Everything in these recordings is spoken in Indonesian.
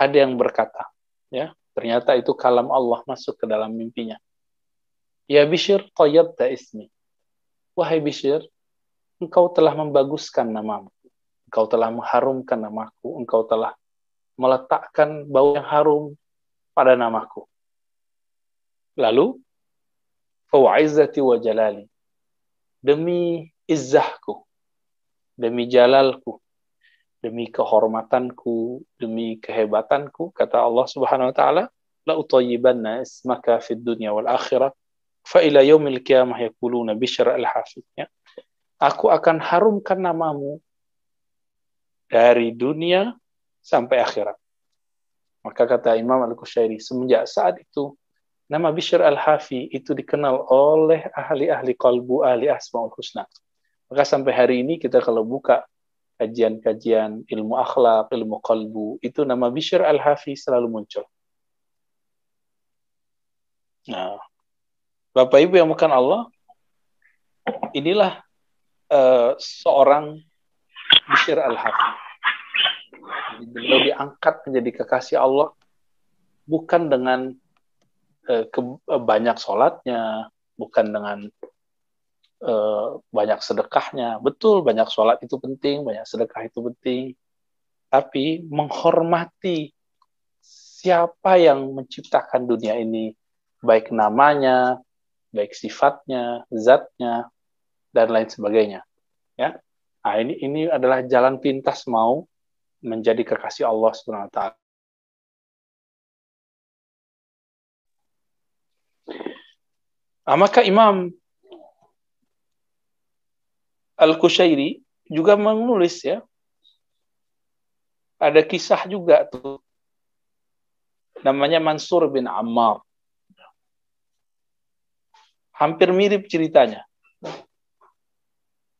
ada yang berkata, ya, ternyata itu kalam Allah masuk ke dalam mimpinya. Ya Bishr, tayyabta ismi. Wahai Bishr, engkau telah membaguskan namamu. Engkau telah mengharumkan namaku. Engkau telah meletakkan bau yang harum pada namaku. Lalu, fawa'izzati wa jalali. Demi izzahku, demi jalalku, demi kehormatanku, demi kehebatanku, kata Allah Subhanahu wa taala, la utayyibanna ismaka fid dunya wal akhirah fa ila yaumil qiyamah yaquluna Bishr al-Hafiz. Ya. Aku akan harumkan namamu dari dunia sampai akhirat. Maka kata Imam Al-Qushairi, semenjak saat itu nama Bishr al-Hafi itu dikenal oleh ahli-ahli qalbu, ahli asmaul husna. Maka sampai hari ini kita kalau buka kajian-kajian ilmu akhlak, ilmu qalbu, itu nama Bishr al-Hafi selalu muncul. Nah, Bapak Ibu yang makan Allah, inilah seorang Bishr al-Hafi. Beliau diangkat menjadi kekasih Allah bukan dengan banyak sholatnya, bukan dengan banyak sedekahnya. Betul, banyak sholat itu penting, banyak sedekah itu penting. Tapi menghormati siapa yang menciptakan dunia ini, baik namanya, baik sifatnya, zatnya, dan lain sebagainya. Ya, nah, ini adalah jalan pintas mau menjadi kekasih Allah Subhanahu wa taala. Nah, maka Imam Al-Qushairi juga menulis, ya, ada kisah juga tuh, namanya Mansur bin Ammar. Hampir mirip ceritanya.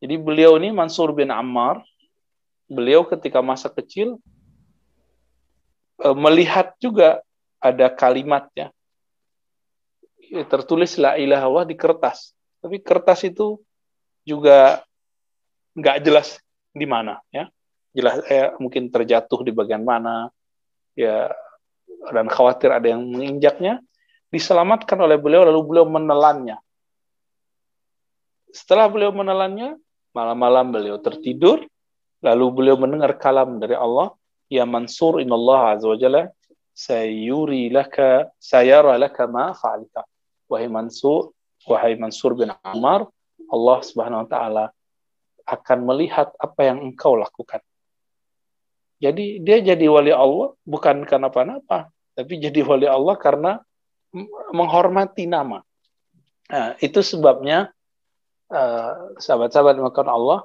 Jadi beliau ini, Mansur bin Ammar, beliau ketika masa kecil melihat juga ada kalimatnya. Tertulis la ilaha illallah di kertas. Tapi kertas itu juga nggak jelas di mana, ya. Jelas mungkin terjatuh di bagian mana, ya, dan khawatir ada yang menginjaknya. Diselamatkan oleh beliau, lalu beliau menelannya. Setelah beliau menelannya, malam-malam beliau tertidur, lalu beliau mendengar kalam dari Allah, ya Mansur, innallaha azza wa jalla sayara laka ma fa'alta. Wahai Mansur bin Ammar, Allah Subhanahu wa taala akan melihat apa yang engkau lakukan. Jadi dia jadi wali Allah bukan karena apa-apa, tapi jadi wali Allah karena menghormati nama. Nah, itu sebabnya sahabat-sahabat makan Allah,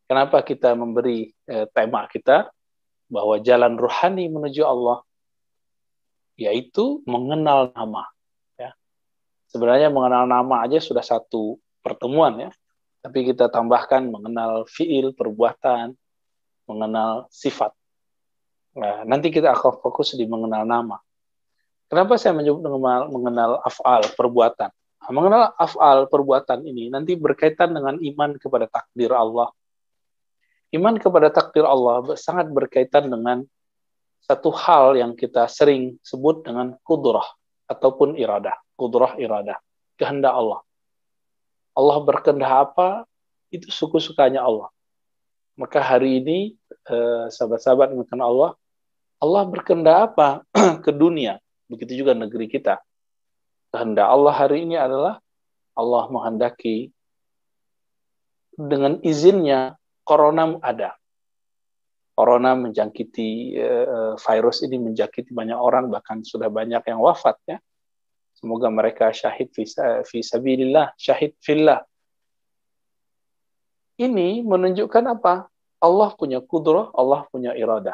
kenapa kita memberi tema kita bahwa jalan ruhani menuju Allah yaitu mengenal nama. Ya. Sebenarnya mengenal nama aja sudah satu pertemuan, ya. Tapi kita tambahkan mengenal fiil, perbuatan, mengenal sifat. Nah, nanti kita akan fokus di mengenal nama. Kenapa saya menyebut mengenal af'al, perbuatan? Nah, mengenal af'al, perbuatan ini nanti berkaitan dengan iman kepada takdir Allah. Iman kepada takdir Allah sangat berkaitan dengan satu hal yang kita sering sebut dengan kudrah ataupun iradah. Kudrah, iradah. Kehendak Allah. Allah berkehendak apa, itu suka-sukanya Allah. Maka hari ini, sahabat-sahabat yang mengenal Allah, Allah berkehendak apa ke dunia. Begitu juga negeri kita. Kehendak Allah hari ini adalah Allah menghendaki dengan izinnya corona ada. Corona menjangkiti, virus ini menjangkiti banyak orang, bahkan sudah banyak yang wafat, ya. Semoga mereka syahid fi sabilillah, syahid fillah. Ini menunjukkan apa? Allah punya kudrah, Allah punya iradah.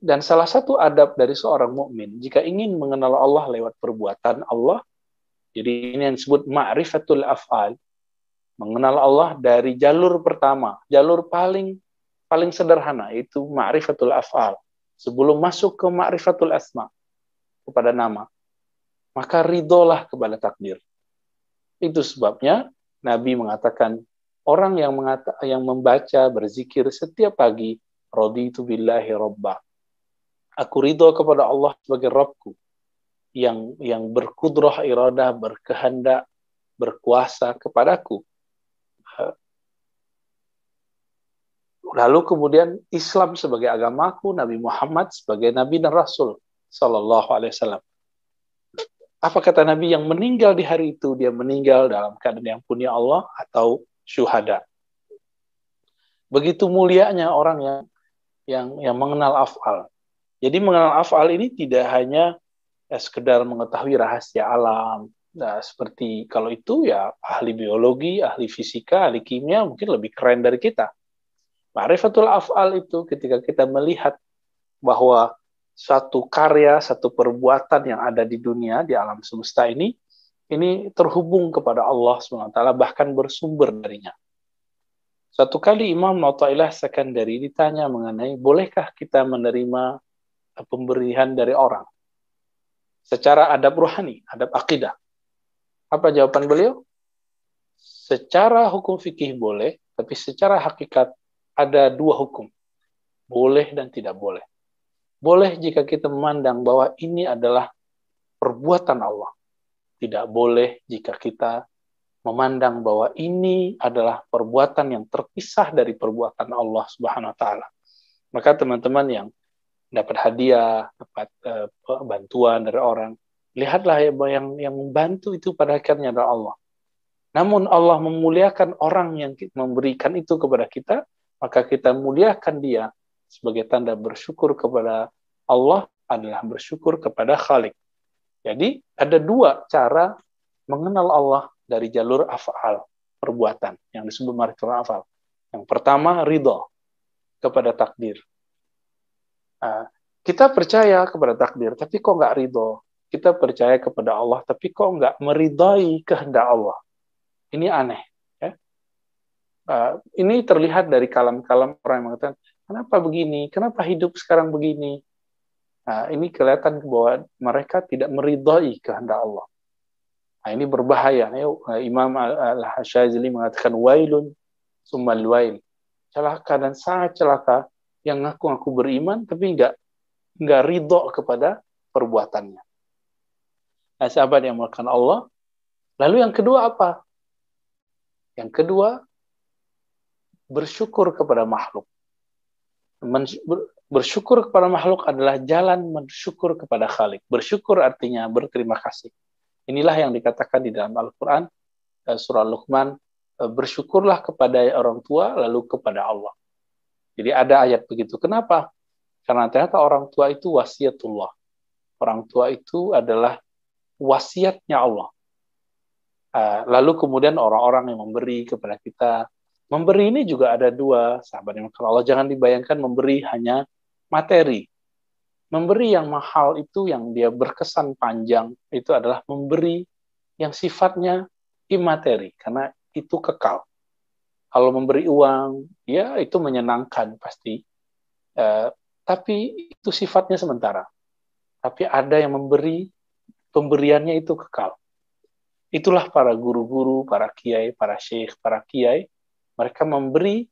Dan salah satu adab dari seorang mukmin jika ingin mengenal Allah lewat perbuatan Allah, jadi ini yang disebut ma'rifatul af'al, mengenal Allah dari jalur pertama, jalur paling sederhana, itu ma'rifatul af'al. Sebelum masuk ke ma'rifatul asma, kepada nama, maka ridholah kepada takdir. Itu sebabnya Nabi mengatakan, orang yang membaca, berzikir setiap pagi, raditu billahi robba. Aku ridho kepada Allah sebagai Rabbku yang berkudrah iradah, berkehendak, berkuasa kepadaku. Lalu kemudian Islam sebagai agamaku, Nabi Muhammad sebagai Nabi dan Rasul Sallallahu Alaihi Wasallam. Apa kata Nabi? Yang meninggal di hari itu, dia meninggal dalam keadaan yang punya Allah atau syuhada. Begitu mulianya orang yang mengenal af'al. Jadi mengenal af'al ini tidak hanya sekedar mengetahui rahasia alam. Nah, seperti kalau itu ya ahli biologi, ahli fisika, ahli kimia mungkin lebih keren dari kita. Ma'rifatul af'al itu ketika kita melihat bahwa satu karya, satu perbuatan yang ada di dunia, di alam semesta ini terhubung kepada Allah SWT, bahkan bersumber darinya. Satu kali Imam Athaillah Sekandari ditanya mengenai, bolehkah kita menerima pemberian dari orang? Secara adab ruhani, adab akidah. Apa jawaban beliau? Secara hukum fikih boleh, tapi secara hakikat ada dua hukum. Boleh dan tidak boleh. Boleh jika kita memandang bahwa ini adalah perbuatan Allah. Tidak boleh jika kita memandang bahwa ini adalah perbuatan yang terpisah dari perbuatan Allah Subhanahu wa taala. Maka teman-teman yang dapat hadiah, dapat bantuan dari orang, lihatlah yang membantu itu pada akhirnya adalah Allah. Namun Allah memuliakan orang yang memberikan itu kepada kita, maka kita muliakan dia sebagai tanda bersyukur kepada Allah adalah bersyukur kepada Khalik. Jadi ada dua cara mengenal Allah dari jalur af'al, perbuatan yang disebut ma'rifatul af'al. Yang pertama ridho kepada takdir. Kita percaya kepada takdir, tapi kok nggak ridho? Kita percaya kepada Allah, tapi kok nggak meridai kehendak Allah? Ini aneh. Ya? Ini terlihat dari kalam-kalam orang yang mengatakan, kenapa begini? Kenapa hidup sekarang begini? Ini kelihatan bahwa mereka tidak meridai kehendak Allah. Ini berbahaya. Imam Al-Hashazili mengatakan, wailun summal wail. Celaka dan sangat celaka yang ngaku-ngaku beriman, tapi nggak ridho kepada perbuatannya. Nah, sahabat yang melakukan Allah. Lalu yang kedua apa? Yang kedua, bersyukur kepada makhluk. Bersyukur kepada makhluk adalah jalan bersyukur kepada Khalik. Bersyukur artinya berterima kasih. Inilah yang dikatakan di dalam Al-Quran, surah Luqman, bersyukurlah kepada orang tua, lalu kepada Allah. Jadi ada ayat begitu. Kenapa? Karena ternyata orang tua itu wasiatullah. Orang tua itu adalah wasiatnya Allah. Lalu kemudian orang-orang yang memberi kepada kita. Memberi ini juga ada dua, sahabat yang kalau Allah, jangan dibayangkan memberi hanya materi. Memberi yang mahal itu, yang dia berkesan panjang, itu adalah memberi yang sifatnya imateri, karena itu kekal. Kalau memberi uang, ya itu menyenangkan pasti. Tapi itu sifatnya sementara. Tapi ada yang memberi, pemberiannya itu kekal. Itulah para guru-guru, para kiai, para syekh, para kiai. Mereka memberi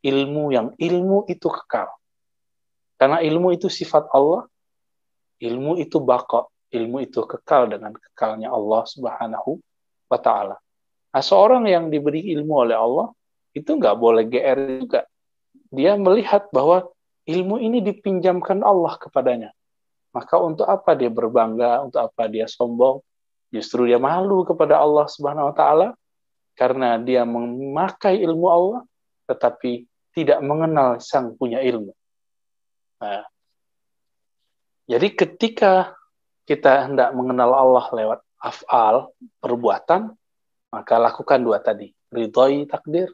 ilmu yang ilmu itu kekal. Karena ilmu itu sifat Allah, ilmu itu baqa, ilmu itu kekal dengan kekalnya Allah Subhanahu wa ta'ala. Nah, seorang yang diberi ilmu oleh Allah, itu nggak boleh GR juga. Dia melihat bahwa ilmu ini dipinjamkan Allah kepadanya. Maka untuk apa dia berbangga, untuk apa dia sombong? Justru dia malu kepada Allah Subhanahu wa ta'ala karena dia memakai ilmu Allah tetapi tidak mengenal sang punya ilmu. Nah, jadi ketika kita hendak mengenal Allah lewat af'al, perbuatan, maka lakukan dua tadi. Ridhoi takdir,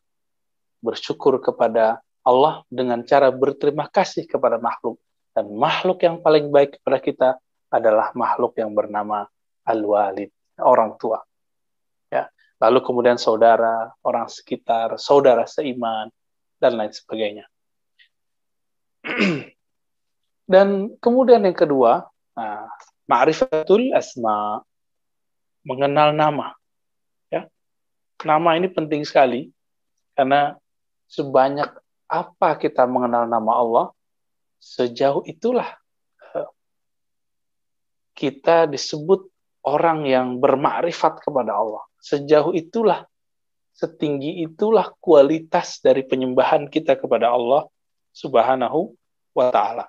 bersyukur kepada Allah dengan cara berterima kasih kepada makhluk. Dan makhluk yang paling baik kepada kita adalah makhluk yang bernama al-walid, orang tua. Ya. Lalu kemudian saudara, orang sekitar, saudara seiman, dan lain sebagainya. Dan kemudian yang kedua, ma'rifatul asma, mengenal nama. Ya. Nama ini penting sekali, karena sebanyak apa kita mengenal nama Allah, sejauh itulah kita disebut orang yang bermakrifat kepada Allah. Sejauh itulah, setinggi itulah kualitas dari penyembahan kita kepada Allah Subhanahu wa Ta'ala.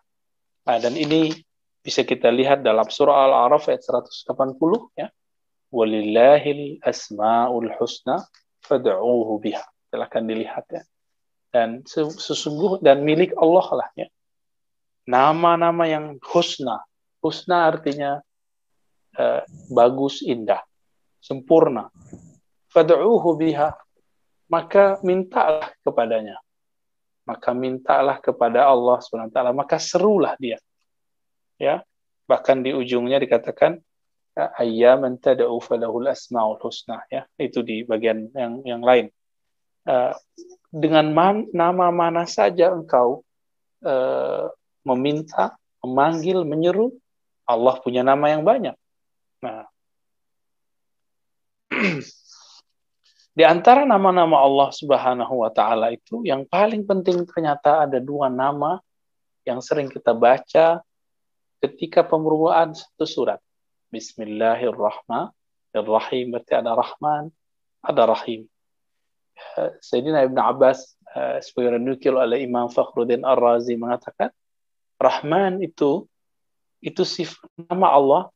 Nah, dan ini bisa kita lihat dalam surah Al-A'raf ayat 180 ya. Walillahil asmaul husna fad'uuhu biha. Silakan dilihat ya. Dan sesungguh dan milik Allah lah ya. Nama-nama yang husna. Husna artinya bagus, indah, sempurna. Fad'uuhu biha. Maka mintalah kepadanya. Maka mintalah kepada Allah SWT. Maka serulah dia. Ya. Bahkan di ujungnya dikatakan ayyaman tad'u falahul asmaul husna ya. Itu di bagian yang lain. Dengan nama mana saja engkau meminta, memanggil, menyeru, Allah punya nama yang banyak. Nah, di antara nama-nama Allah Subhanahu wa Ta'ala itu yang paling penting ternyata ada dua nama yang sering kita baca ketika pembukaan satu surat. Bismillahirrahmanirrahim. Berarti ada Rahman, ada Rahim. Sayyidina Ibn Abbas sebagai nukil oleh Imam Fakhruddin Ar-Razi mengatakan Rahman itu sifat nama Allah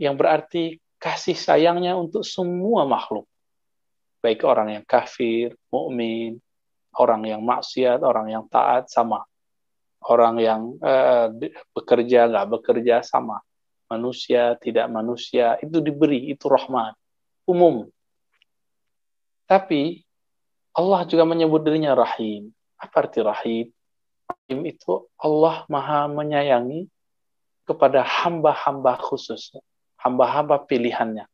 yang berarti kasih sayangnya untuk semua makhluk. Baik orang yang kafir, mukmin, orang yang maksiat, orang yang taat sama. Orang yang bekerja, nggak bekerja sama. Manusia, tidak manusia, itu diberi, itu Rahman. Umum. Tapi Allah juga menyebut dirinya Rahim. Apa arti Rahim? Rahim itu Allah Maha menyayangi kepada hamba-hamba khusus. Hamba-hamba pilihannya.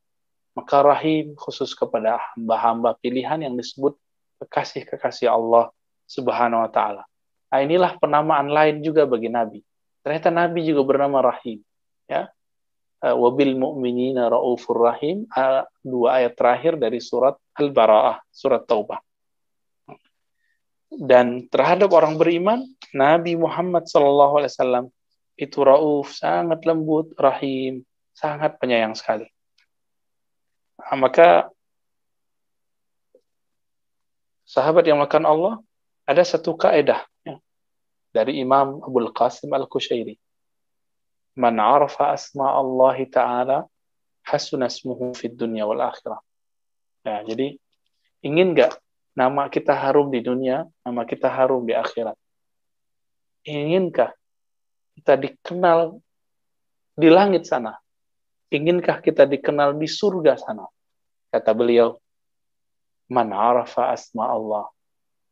Maka Rahim khusus kepada hamba-hamba pilihan yang disebut kekasih-kekasih Allah Subhanahu wa Ta'ala. Nah, inilah penamaan lain juga bagi Nabi. Ternyata Nabi juga bernama Rahim. Ya. Wabil mu'minina ra'ufur rahim. Dua ayat terakhir dari surat Al-Bara'ah, surat Taubah. Dan terhadap orang beriman, Nabi Muhammad SAW itu ra'uf, sangat lembut, rahim, sangat penyayang sekali. Nah, maka sahabat yang makan Allah, ada satu kaidah ya, dari Imam Abul Qasim Al-Qushairi. Man arafa asma Allah Ta'ala hasuna ismuhu fid dunya wal akhirah. Ya, jadi ingin nggak nama kita harum di dunia, nama kita harum di akhirat? Inginkah kita dikenal di langit sana? Inginkah kita dikenal di surga sana? Kata beliau, man arafa asma Allah.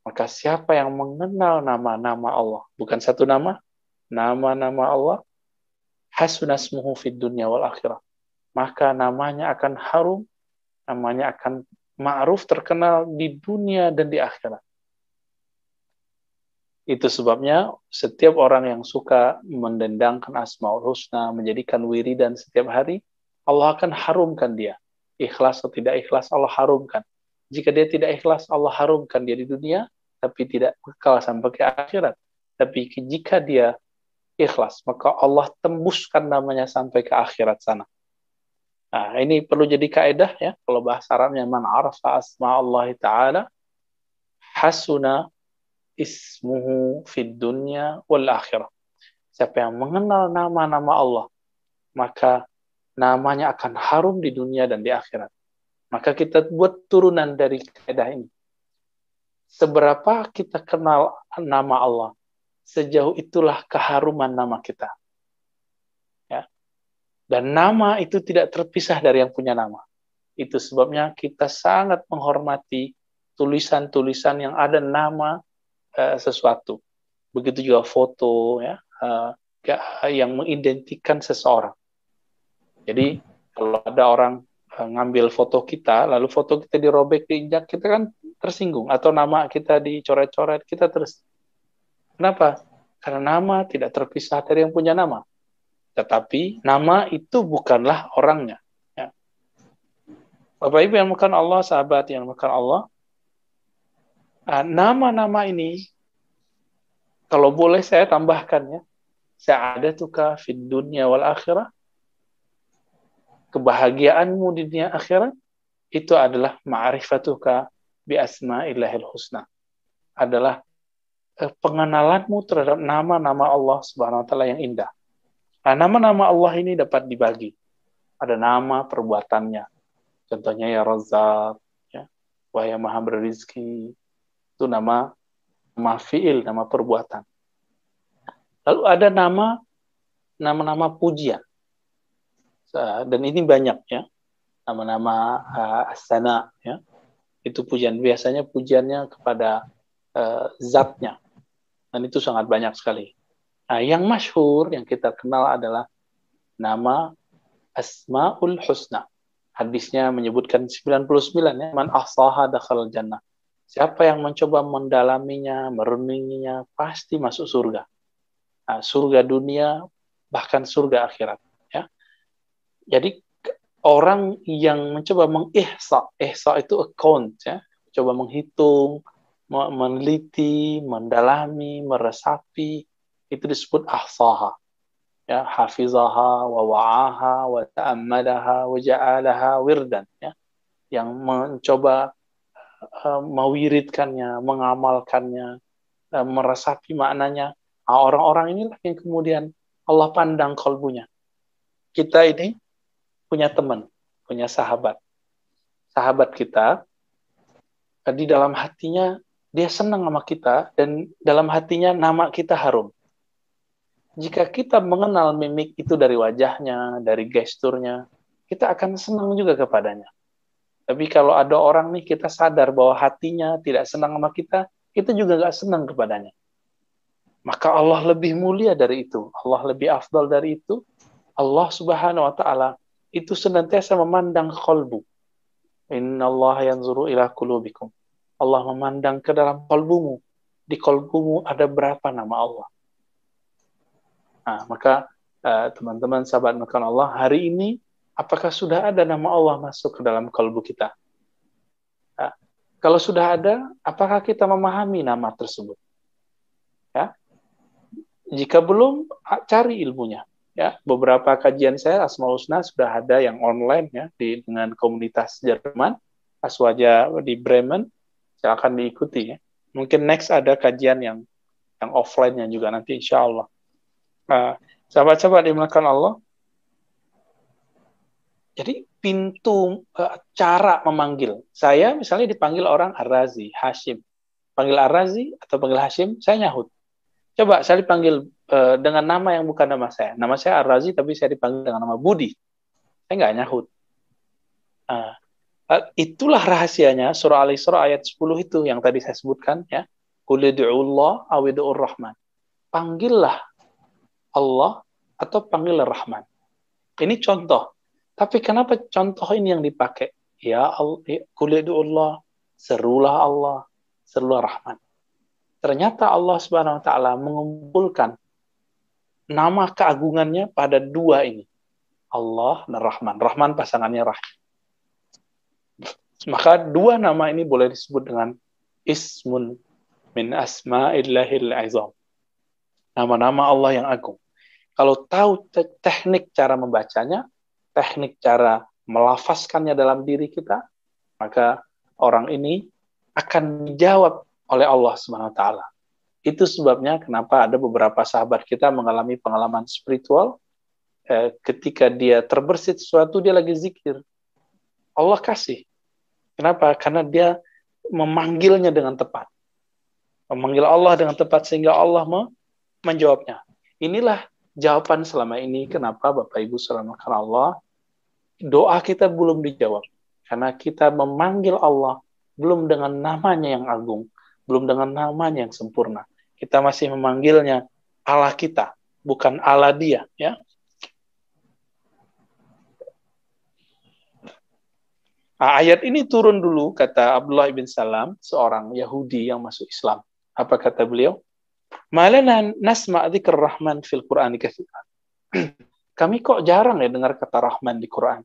Maka siapa yang mengenal nama-nama Allah, bukan satu nama, nama-nama Allah, hasuna ismuhu fid dunya wal akhirah. Maka namanya akan harum, namanya akan ma'ruf, terkenal di dunia dan di akhirat. Itu sebabnya setiap orang yang suka mendendangkan Asmaul Husna, menjadikan wiridan setiap hari, Allah akan harumkan dia. Ikhlas atau tidak ikhlas, Allah harumkan. Jika dia tidak ikhlas, Allah harumkan dia di dunia, tapi tidak kekal sampai ke akhirat. Tapi jika dia ikhlas, maka Allah tembuskan namanya sampai ke akhirat sana. Nah, ini perlu jadi kaidah ya. Kalau bahasa Arabnya man arafa asma Allah Ta'ala hasuna ismuhu fid dunya wal akhirah. Siapa yang mengenal nama-nama Allah, maka namanya akan harum di dunia dan di akhirat. Maka kita buat turunan dari kaidah ini. Seberapa kita kenal nama Allah, sejauh itulah keharuman nama kita. Ya. Dan nama itu tidak terpisah dari yang punya nama. Itu sebabnya kita sangat menghormati tulisan-tulisan yang ada nama sesuatu. Begitu juga foto ya, yang mengidentikan seseorang. Jadi kalau ada orang ngambil foto kita, lalu foto kita dirobek, diinjak, kita kan tersinggung. Atau nama kita dicoret-coret, kita terus. Kenapa? Karena nama tidak terpisah dari yang punya nama. Tetapi nama itu bukanlah orangnya. Ya. Bapak Ibu yang makan Allah, sahabat yang makan Allah, nama-nama ini, kalau boleh saya tambahkan ya, sa'adatuka fid dunya wal akhirah, kebahagiaanmu di dunia akhirat itu adalah ma'rifatuka bi asma'illahil husna. Adalah pengenalanmu terhadap nama-nama Allah Subhanahu wa taala yang indah. Nah, nama-nama Allah ini dapat dibagi. Ada nama perbuatannya. Contohnya ya Razzaq, ya, Wahai Maha Berizki. Itu nama fi'il, nama perbuatan. Lalu ada nama-nama pujian. Dan ini banyak ya. Nama-nama as-sana ya. Itu pujian, biasanya pujiannya kepada zatnya. Dan itu sangat banyak sekali. Nah, yang masyhur, yang kita kenal adalah nama Asmaul Husna. Hadisnya menyebutkan 99 ya, man ahsaha dakhala jannah. Siapa yang mencoba mendalaminya, merenunginya, pasti masuk surga. Nah, surga dunia, bahkan surga akhirat. Ya. Jadi orang yang mencoba ihsa itu account, ya, coba menghitung, meneliti, mendalami, meresapi, itu disebut ahsaha. Ya, hafizaha wa wa'aha wa ta'ammadaha wa ja'alaha wirdan, ya. Yang mencoba mewiridkannya, mengamalkannya, meresapi maknanya. Nah, orang-orang inilah yang kemudian Allah pandang kalbunya. Kita ini punya teman, punya sahabat. Sahabat kita, di dalam hatinya dia senang sama kita, dan dalam hatinya nama kita harum. Jika kita mengenal mimik itu dari wajahnya, dari gesturnya, kita akan senang juga kepadanya. Tapi kalau ada orang nih, kita sadar bahwa hatinya tidak senang sama kita juga nggak senang kepadanya. Maka Allah lebih mulia dari itu. Allah lebih afdal dari itu. Allah Subhanahu wa ta'ala itu senantiasa memandang qalbu. Innallaha yanzuru ila qulubikum. Allah memandang ke dalam kalbumu. Di kalbumu ada berapa nama Allah. Nah, maka teman-teman sahabat makan Allah, hari ini apakah sudah ada nama Allah masuk ke dalam kalbu kita? Nah, kalau sudah ada, apakah kita memahami nama tersebut? Ya. Jika belum, cari ilmunya. Ya, beberapa kajian saya Asmaul Husna sudah ada yang online ya dengan komunitas Jerman, Aswaja di Bremen. Silakan diikuti ya. Mungkin next ada kajian yang offline-nya juga nanti insya Allah. Sahabat-sahabat dimuliakan Allah. Jadi pintu cara memanggil. Saya misalnya dipanggil orang Ar-Razi, Hashim. Panggil Ar-Razi atau panggil Hashim, saya nyahut. Coba saya dipanggil dengan nama yang bukan nama saya. Nama saya Ar-Razi tapi saya dipanggil dengan nama Budi. Saya nggak nyahut. Itulah rahasianya surah Al-Isra ayat 10 itu yang tadi saya sebutkan ya. Qul ud'ullaha aw ud'ur rahman. Panggillah Allah atau panggillah Rahman. Ini contoh. Tapi kenapa contoh ini yang dipakai? Ya Allah, qul ud'ullaha, serulah Allah, serulah Rahman. Ternyata Allah Subhanahu wa taala mengumpulkan nama keagungannya pada dua ini. Allah dan Rahman. Rahman pasangannya Rahim. Maka dua nama ini boleh disebut dengan ismun min asma'illahil azam. Nama-nama Allah yang agung. Kalau tahu teknik cara membacanya, teknik cara melafazkannya dalam diri kita, maka orang ini akan dijawab oleh Allah Subhanahu wa taala. Itu sebabnya kenapa ada beberapa sahabat kita mengalami pengalaman spiritual ketika dia terbersit sesuatu, dia lagi zikir. Allah kasih. Kenapa? Karena dia memanggilnya dengan tepat. Memanggil Allah dengan tepat sehingga Allah menjawabnya. Inilah jawaban selama ini kenapa Bapak Ibu saudara Allah, doa kita belum dijawab. Karena kita memanggil Allah belum dengan namanya yang agung, belum dengan namanya yang sempurna. Kita masih memanggilnya Allah kita, bukan Allah dia. Ya. Ayat ini turun dulu, kata Abdullah bin Salam, seorang Yahudi yang masuk Islam. Apa kata beliau? Malana nasma' dzikr Rahman fil Qur'an katsiran. Kami kok jarang ya dengar kata Rahman di Quran.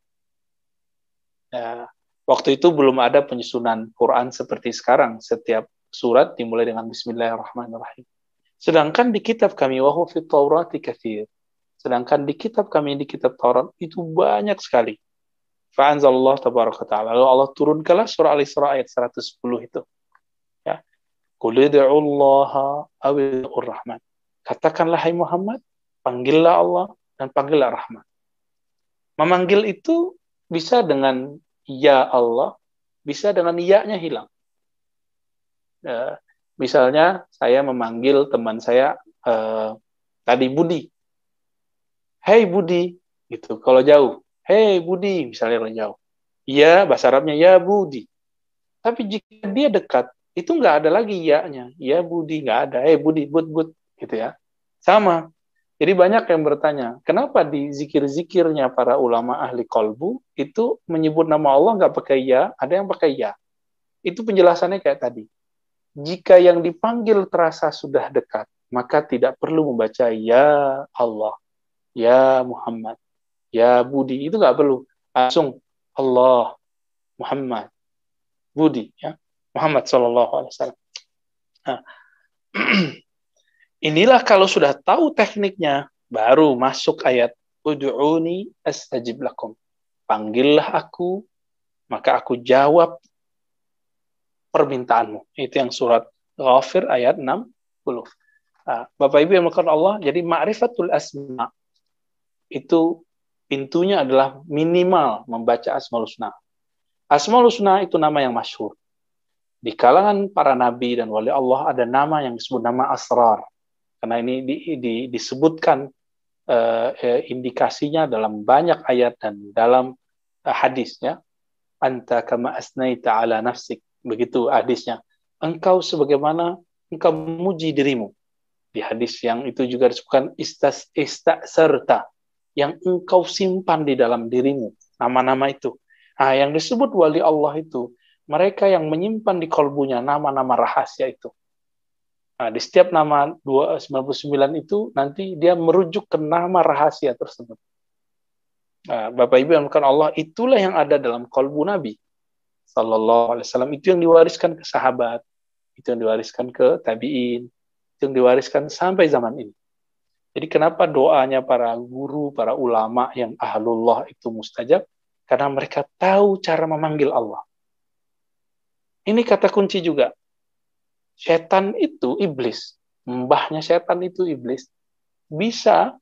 Ya, waktu itu belum ada penyusunan Quran seperti sekarang. Setiap surat dimulai dengan Bismillahirrahmanirrahim. Sedangkan di kitab kami wa huwa fit Taurati katsir. Sedangkan di kitab kami, di kitab Taurat itu banyak sekali Fa'anzalallahu tabaraka ta'ala. Lalu Allah turunkanlah surah Al-Isra ayat 110 itu. Ya. Qul ud'ullaha aw ud'ur rahman. Katakanlah hai Muhammad, panggillah Allah dan panggillah Rahman. Memanggil itu bisa dengan ya Allah, bisa dengan ya-nya hilang. Misalnya saya memanggil teman saya tadi Budi. Hey Budi, gitu. Kalau jauh, hey Budi, misalnya kalau jauh. Ya, bahasa Arabnya ya Budi. Tapi jika dia dekat, itu nggak ada lagi ya-nya. Ya Budi, nggak ada. Hey Budi, bud, gitu ya. Sama. Jadi banyak yang bertanya, kenapa di zikir-zikirnya para ulama ahli kolbu itu menyebut nama Allah nggak pakai ya, ada yang pakai ya. Itu penjelasannya kayak tadi. Jika yang dipanggil terasa sudah dekat, maka tidak perlu membaca ya Allah, ya Muhammad, ya Budi. Itu nggak perlu. Langsung Allah, Muhammad, Budi, ya Muhammad Sallallahu Alaihi Wasallam. Nah, inilah kalau sudah tahu tekniknya, baru masuk ayat ud'uni astajib lakum. Panggillah aku, maka aku jawab permintaanmu. Itu yang surat Ghafir ayat 60. Nah, Bapak Ibu yang melakukan Allah, jadi ma'rifatul asma itu pintunya adalah minimal membaca Asmaul Husna. Asmaul Husna itu nama yang masyhur. Di kalangan para nabi dan wali Allah ada nama yang disebut nama asrar. Karena ini disebutkan indikasinya dalam banyak ayat dan dalam hadis, ya. Anta kama asnaita ala nafsik. Begitu hadisnya. Engkau sebagaimana engkau memuji dirimu. Di hadis yang itu juga disebutkan istasarta, yang engkau simpan di dalam dirimu, nama-nama itu. Nah, yang disebut wali Allah itu mereka yang menyimpan di kolbunya nama-nama rahasia itu. Nah, di setiap nama 299 itu nanti dia merujuk ke nama rahasia tersebut. Nah, Bapak Ibu yang bukan Allah, itulah yang ada dalam kolbu Nabi Sallallahu Alaihi Wasallam. Itu yang diwariskan ke sahabat, itu yang diwariskan ke tabiin, itu yang diwariskan sampai zaman ini. Jadi kenapa doanya para guru, para ulama yang ahlullah itu mustajab? Karena mereka tahu cara memanggil Allah. Ini kata kunci juga. Setan itu iblis, mbahnya setan itu iblis, bisa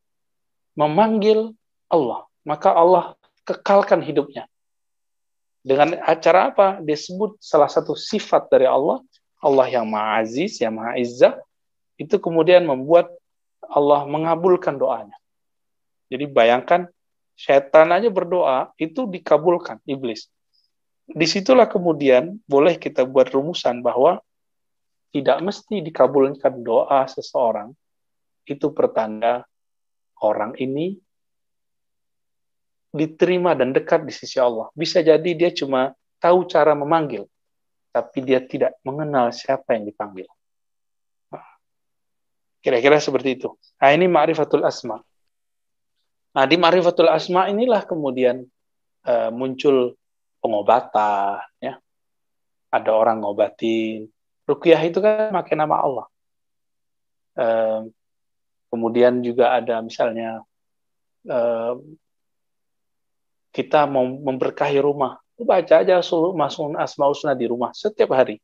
memanggil Allah. Maka Allah kekalkan hidupnya. Dengan acara apa? Dia sebut salah satu sifat dari Allah, Allah yang Maha Aziz, yang Maha Izzah, itu kemudian membuat Allah mengabulkan doanya. Jadi bayangkan, setan aja berdoa, itu dikabulkan, iblis. Disitulah kemudian boleh kita buat rumusan bahwa tidak mesti dikabulkan doa seseorang, itu pertanda orang ini diterima dan dekat di sisi Allah. Bisa jadi dia cuma tahu cara memanggil, tapi dia tidak mengenal siapa yang dipanggil. Kira-kira seperti itu. Nah, ini ma'rifatul asma. Nah, di ma'rifatul asma inilah kemudian muncul pengobatan, ya. Ada orang ngobatin. Ruqyah itu kan pakai nama Allah. Kemudian juga ada misalnya kita mau memberkahi rumah, baca aja masuk Asmaul Husna di rumah setiap hari.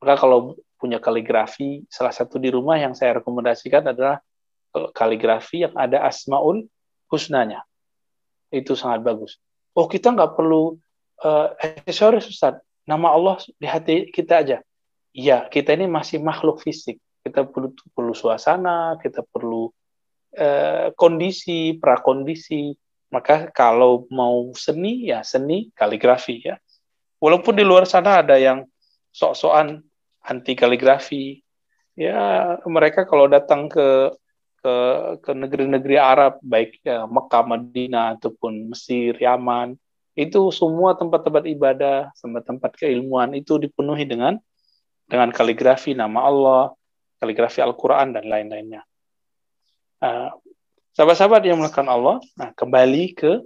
Maka kalau punya kaligrafi, salah satu di rumah yang saya rekomendasikan adalah kaligrafi yang ada Asmaul Husnanya. Itu sangat bagus. Oh, kita nggak perlu aksesoris, Ustaz. Nama Allah di hati kita aja. Iya, kita ini masih makhluk fisik. Kita perlu suasana, kita perlu kondisi, prakondisi. Maka kalau mau seni, ya seni kaligrafi, ya. Walaupun di luar sana ada yang sok-sokan anti kaligrafi, ya mereka kalau datang ke negeri-negeri Arab, baik Mekah, Madinah ataupun Mesir, Yaman, itu semua tempat-tempat ibadah, tempat-tempat keilmuan itu dipenuhi dengan kaligrafi nama Allah, kaligrafi Al-Quran dan lain-lainnya. Sahabat-sahabat yang melakukan Allah, nah kembali ke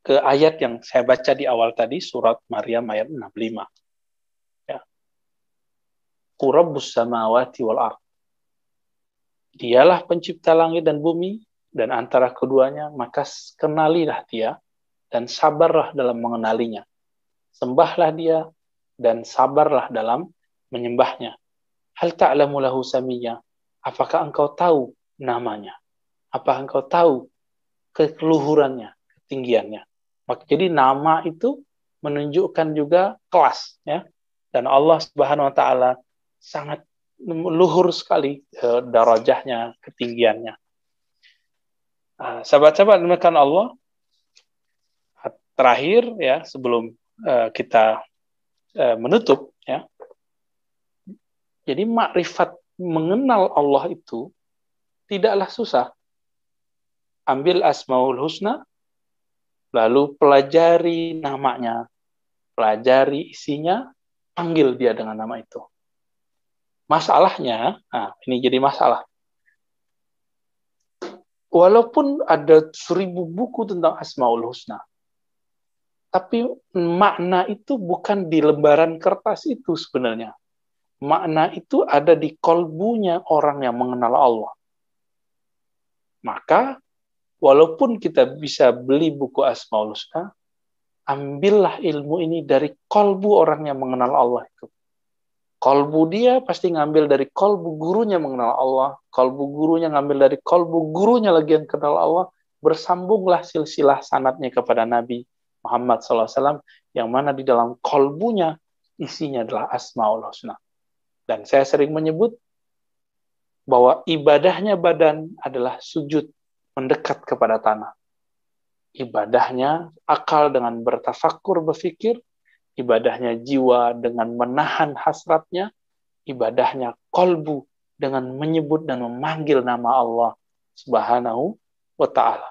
ayat yang saya baca di awal tadi, surat Maryam ayat 65. Ya. Qurabbus samawati wal ard. Dialah pencipta langit dan bumi, dan antara keduanya, maka kenalilah dia, dan sabarlah dalam mengenalinya. Sembahlah dia dan sabarlah dalam menyembahnya. Hal ta'lamu lahu samiyya? Apakah engkau tahu namanya? Apakah engkau tahu keluhurannya, ketinggiannya? Jadi nama itu menunjukkan juga kelas, ya. Dan Allah Subhanahu wa taala sangat luhur sekali darajahnya, ketinggiannya. Sahabat-sahabat dimuliakan Allah, terakhir ya sebelum kita menutup, ya. Jadi makrifat mengenal Allah itu tidaklah susah. Ambil Asmaul Husna, lalu pelajari namanya, pelajari isinya, panggil dia dengan nama itu. Masalahnya, ini jadi masalah. Walaupun ada 1000 buku tentang Asmaul Husna, tapi makna itu bukan di lembaran kertas itu sebenarnya. Makna itu ada di kolbunya orang yang mengenal Allah. Maka, walaupun kita bisa beli buku Asmaul Husna, ambillah ilmu ini dari kolbu orang yang mengenal Allah itu. Kolbu dia pasti ngambil dari kolbu gurunya mengenal Allah. Kolbu gurunya ngambil dari kolbu gurunya lagi yang kenal Allah. Bersambunglah silsilah sanadnya kepada Nabi Muhammad SAW, yang mana di dalam kolbunya isinya adalah Asmaul Husna. Dan saya sering menyebut bahwa ibadahnya badan adalah sujud mendekat kepada tanah. Ibadahnya akal dengan bertafakur, berfikir. Ibadahnya jiwa dengan menahan hasratnya. Ibadahnya kolbu dengan menyebut dan memanggil nama Allah Subhanahu wa ta'ala.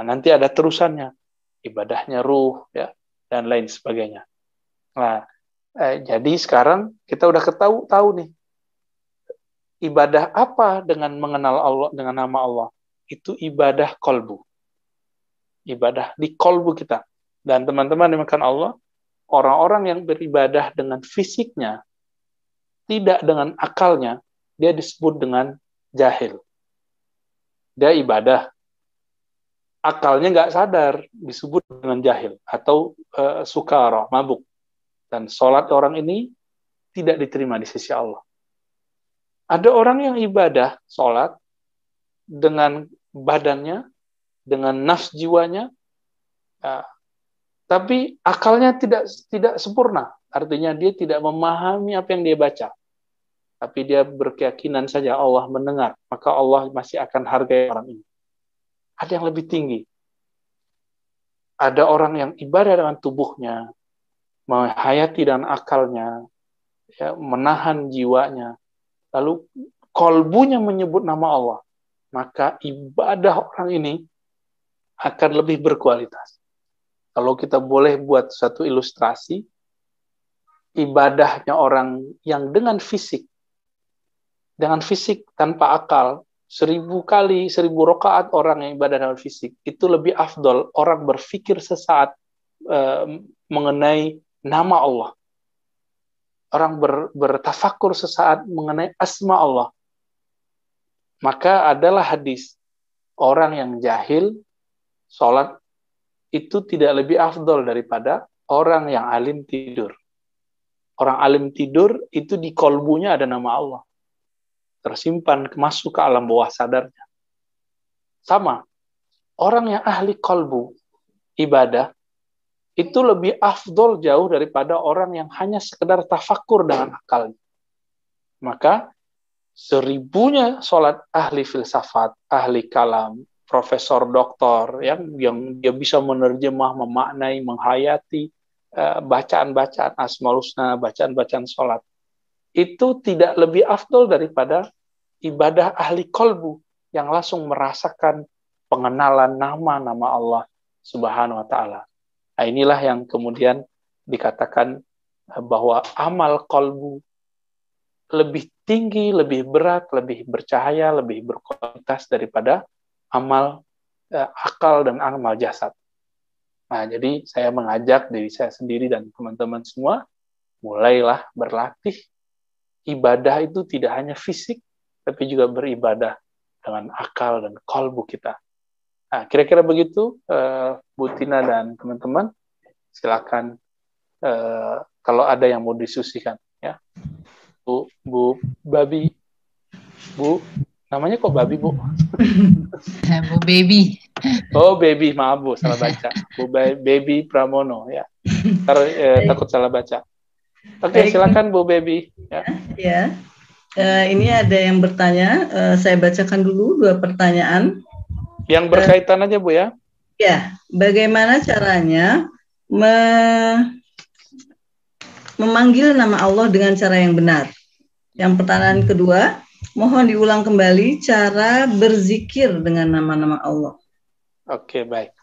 Nanti ada terusannya. Ibadahnya ruh, ya, dan lain sebagainya. Jadi sekarang kita udah tahu nih. Ibadah apa dengan mengenal Allah, dengan nama Allah? Itu ibadah kolbu. Ibadah di kolbu kita. Dan teman-teman dimakan Allah, orang-orang yang beribadah dengan fisiknya, tidak dengan akalnya, dia disebut dengan jahil. Dia ibadah, akalnya nggak sadar, disebut dengan jahil. Atau sukara, mabuk. Dan sholat orang ini tidak diterima di sisi Allah. Ada orang yang ibadah, sholat, dengan badannya, dengan nafs jiwanya, tapi akalnya tidak sempurna. Artinya dia tidak memahami apa yang dia baca. Tapi dia berkeyakinan saja Allah mendengar. Maka Allah masih akan hargai orang ini. Ada yang lebih tinggi. Ada orang yang ibadah dengan tubuhnya, menghayati dan akalnya, ya, menahan jiwanya, lalu kolbunya menyebut nama Allah, maka ibadah orang ini akan lebih berkualitas. Kalau kita boleh buat satu ilustrasi, ibadahnya orang yang dengan fisik tanpa akal, 1000 kali, 1000 rakaat orang yang ibadah dengan fisik, itu lebih afdol orang berpikir sesaat mengenai nama Allah. Orang bertafakur sesaat mengenai asma Allah. Maka adalah hadis, orang yang jahil, sholat itu tidak lebih afdol daripada orang yang alim tidur. Orang alim tidur itu di kolbunya ada nama Allah. Tersimpan, masuk ke alam bawah sadarnya. Sama, orang yang ahli kolbu, ibadah, itu lebih afdol jauh daripada orang yang hanya sekedar tafakur dengan akalnya. Maka 1000-nya sholat ahli filsafat, ahli kalam, profesor doktor yang dia bisa menerjemah, memaknai, menghayati bacaan-bacaan Asmaul Husna, bacaan-bacaan sholat, itu tidak lebih afdol daripada ibadah ahli kolbu yang langsung merasakan pengenalan nama-nama Allah Subhanahu wa ta'ala. Nah, inilah yang kemudian dikatakan bahwa amal kolbu lebih tinggi, lebih berat, lebih bercahaya, lebih berkualitas daripada amal akal dan amal jasad. Nah, jadi saya mengajak diri saya sendiri dan teman-teman semua, mulailah berlatih. Ibadah itu tidak hanya fisik, tapi juga beribadah dengan akal dan kolbu kita. Nah, kira-kira begitu, Bu Tina dan teman-teman. Silakan kalau ada yang mau diskusikan, ya. Bu Babi, Bu, namanya kok Babi, Bu? Bu Baby. Oh, Baby, maaf Bu, salah baca. Bu Baby Pramono, ya. Takut salah baca. Oke, silakan Bu Baby. Ya. Ini ada yang bertanya. Saya bacakan dulu 2 pertanyaan. Yang berkaitan aja Bu ya. Ya, bagaimana caranya memanggil nama Allah dengan cara yang benar? Yang pertanyaan kedua, mohon diulang kembali cara berzikir dengan nama-nama Allah. Oke, baik.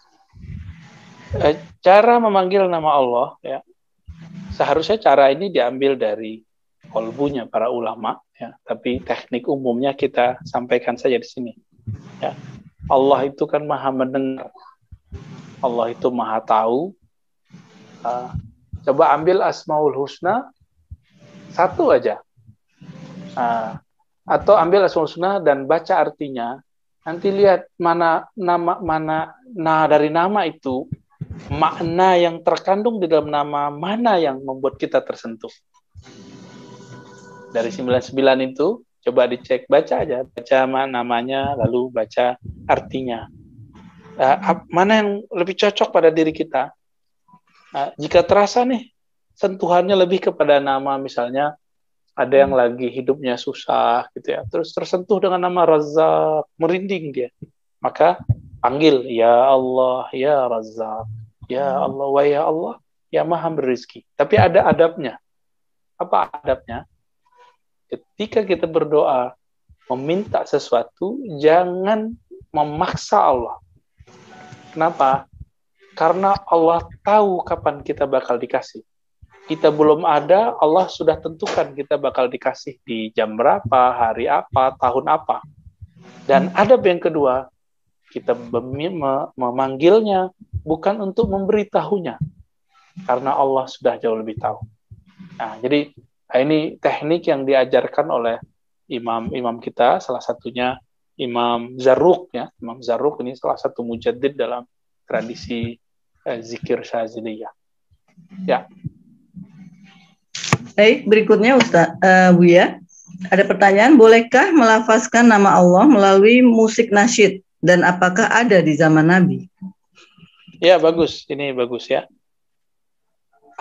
Cara memanggil nama Allah, ya, seharusnya cara ini diambil dari kolbunya para ulama, ya, tapi teknik umumnya kita sampaikan saja di sini. Ya. Allah itu kan maha mendengar, Allah itu maha tahu. Coba ambil Asmaul Husna satu aja, atau ambil Asmaul Husna dan baca artinya. Nanti lihat mana dari nama itu, makna yang terkandung di dalam nama mana yang membuat kita tersentuh. Dari 99 itu, coba dicek, baca aja, baca namanya, lalu baca artinya. Mana yang lebih cocok pada diri kita? Jika terasa nih, sentuhannya lebih kepada nama, misalnya ada yang lagi hidupnya susah, gitu ya, terus tersentuh dengan nama Razzaq, merinding dia, maka panggil, ya Allah, ya Razzaq, ya Allah, wa ya Allah, ya Maha Berizki. Tapi ada adabnya. Apa adabnya? Ketika kita berdoa, meminta sesuatu, jangan memaksa Allah. Kenapa? Karena Allah tahu kapan kita bakal dikasih. Kita belum ada, Allah sudah tentukan kita bakal dikasih di jam berapa, hari apa, tahun apa. Dan adab yang kedua, kita memanggilnya bukan untuk memberitahunya, karena Allah sudah jauh lebih tahu. Nah, jadi ini teknik yang diajarkan oleh imam kita, salah satunya Imam Zarruq, ya. Imam Zarruq ini salah satu mujaddid dalam tradisi zikir Syaziliyah. Ya. Baik, berikutnya Ustaz, Buya, ada pertanyaan, bolehkah melafazkan nama Allah melalui musik nasyid dan apakah ada di zaman Nabi? Ya, bagus. Ini bagus ya.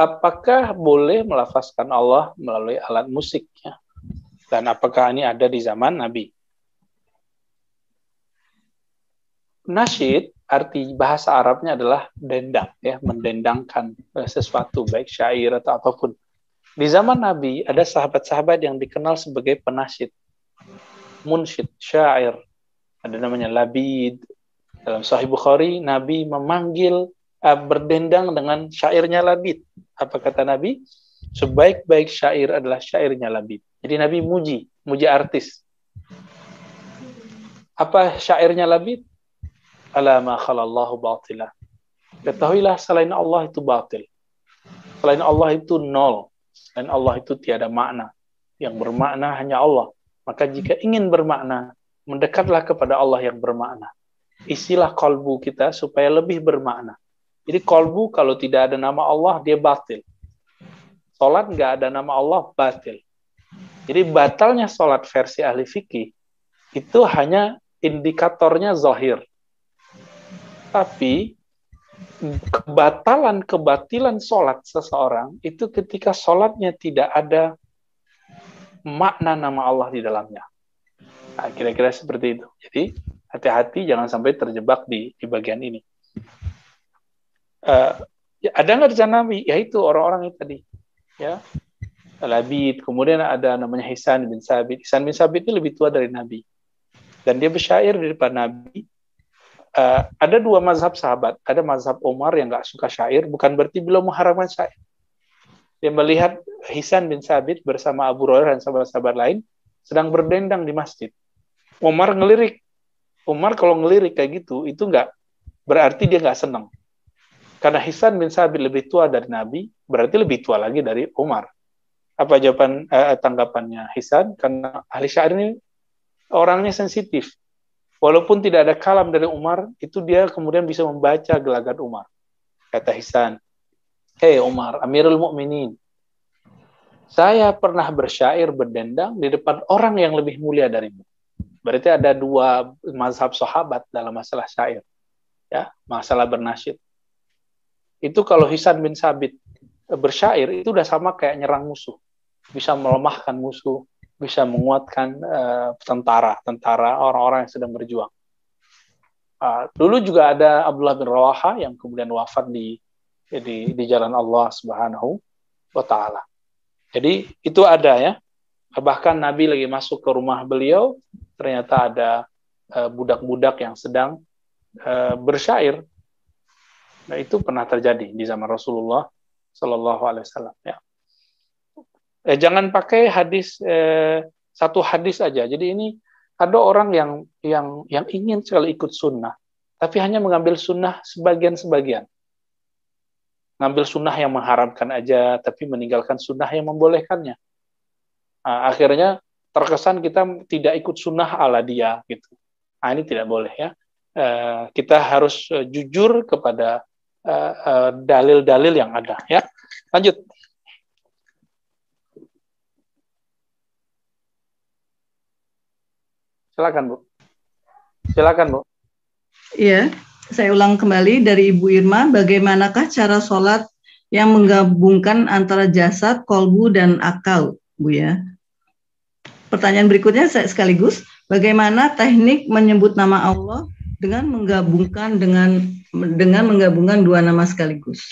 Apakah boleh melafazkan Allah melalui alat musik, ya? Dan apakah ini ada di zaman Nabi? Nasyid, arti bahasa Arabnya adalah dendang, ya, mendendangkan sesuatu, baik syair atau apapun. Di zaman Nabi ada sahabat-sahabat yang dikenal sebagai penasyid, munsyid, syair. Ada namanya Labid. Dalam Sahih Bukhari, Nabi memanggil berdendang dengan syairnya Labid. Apa kata Nabi? Sebaik-baik syair adalah syairnya Labid. Jadi Nabi muji artis. Apa syairnya Labid? Ala ma khalallahu batila. Ketahuilah selain Allah itu batil. Selain Allah itu nol. Selain Allah itu tiada makna. Yang bermakna hanya Allah. Maka jika ingin bermakna, mendekatlah kepada Allah yang bermakna. Isilah kalbu kita supaya lebih bermakna. Jadi kalbu kalau tidak ada nama Allah, dia batil. Salat nggak ada nama Allah, batil. Jadi batalnya salat versi ahli fikih itu hanya indikatornya zahir. Tapi kebatilan salat seseorang itu ketika salatnya tidak ada makna nama Allah di dalamnya. Nah, kira-kira seperti itu. Jadi hati-hati jangan sampai terjebak di bagian ini. Ada nggak di sana Nabi? Ya itu orang-orang itu tadi. Ya, Labid. Kemudian ada namanya Hisan bin Sabit. Hisan bin Sabit ini lebih tua dari Nabi. Dan dia bersyair di depan Nabi. Ada dua mazhab sahabat. Ada mazhab Umar yang nggak suka syair, bukan berarti beliau mengharamkan syair. Dia melihat Hisan bin Sabit bersama Abu Hurairah dan sahabat-sahabat lain sedang berdendang di masjid. Umar ngelirik. Umar kalau ngelirik kayak gitu, itu nggak berarti dia nggak senang. Karena Hisan bin Sabit lebih tua dari Nabi, berarti lebih tua lagi dari Umar. Apa jawaban tanggapannya Hisan? Karena ahli syair ini orangnya sensitif. Walaupun tidak ada kalam dari Umar, itu dia kemudian bisa membaca gelagat Umar. Kata Hisan, "Hei Umar, Amirul Mukminin, saya pernah bersyair berdendang di depan orang yang lebih mulia darimu." Berarti ada dua mazhab sahabat dalam masalah syair, ya, masalah bernasyid. Itu kalau Hisan bin Sabit bersyair itu udah sama kayak nyerang musuh, bisa melemahkan musuh, bisa menguatkan tentara orang-orang yang sedang berjuang. Dulu juga ada Abdullah bin Rawaha yang kemudian wafat di jalan Allah Subhanahu wa Ta'ala. Jadi itu ada ya. Bahkan Nabi lagi masuk ke rumah beliau, ternyata ada budak-budak yang sedang bersyair. Nah, itu pernah terjadi di zaman Rasulullah Sallallahu Alaihi Wasallam. Ya. Jangan pakai hadis satu hadis aja. Jadi ini ada orang yang ingin sekali ikut sunnah, tapi hanya mengambil sunnah sebagian-sebagian. Ngambil sunnah yang mengharamkan aja, tapi meninggalkan sunnah yang membolehkannya. Akhirnya terkesan kita tidak ikut sunnah ala dia, gitu. Ini tidak boleh ya. Kita harus jujur kepada dalil-dalil yang ada. Ya, lanjut. Silakan Bu. Silakan Bu. Iya, saya ulang kembali dari Ibu Irma, bagaimanakah cara sholat yang menggabungkan antara jasad, kolbu, dan akal, Bu ya? Pertanyaan berikutnya saya sekaligus, bagaimana teknik menyebut nama Allah dengan menggabungkan dua nama sekaligus?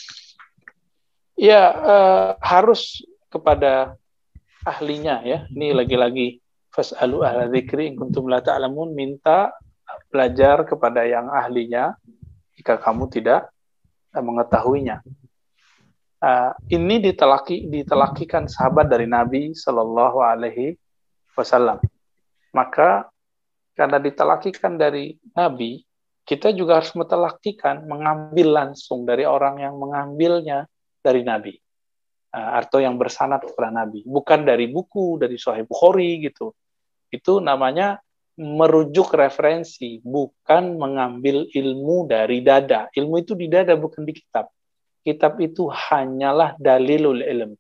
Ya, harus kepada ahlinya ya. Ini lagi-lagi fas'alu ahla dzikri in kuntum la ta'lamun, minta belajar kepada yang ahlinya jika kamu tidak mengetahuinya. Ini ditelakikan sahabat dari Nabi Sallallahu Alaihi Wasallam. Maka karena ditelakikan dari Nabi, kita juga harus mengambil langsung dari orang yang mengambilnya dari Nabi, atau yang bersanad kepada Nabi, bukan dari buku, dari Sahih Bukhari gitu. Itu namanya merujuk referensi, bukan mengambil ilmu dari dada. Ilmu itu di dada, bukan di kitab. Kitab itu hanyalah dalilul ilm.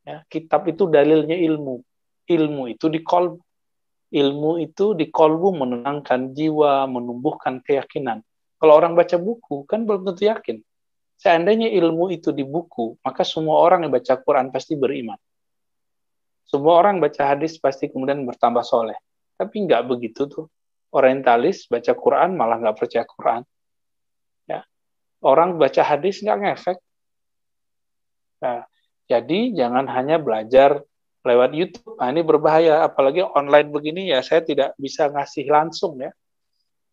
Ya, kitab itu dalilnya ilmu. Ilmu itu di qalb. Ilmu itu di qalbu menenangkan jiwa, menumbuhkan keyakinan. Kalau orang baca buku, kan belum tentu yakin. Seandainya ilmu itu di buku, maka semua orang yang baca Quran pasti beriman. Semua orang baca hadis pasti kemudian bertambah soleh. Tapi nggak begitu tuh. Orientalis baca Quran malah nggak percaya Quran. Ya. Orang baca hadis nggak ngefek. Nah, jadi jangan hanya belajar lewat YouTube. Ini berbahaya. Apalagi online begini ya, saya tidak bisa ngasih langsung ya.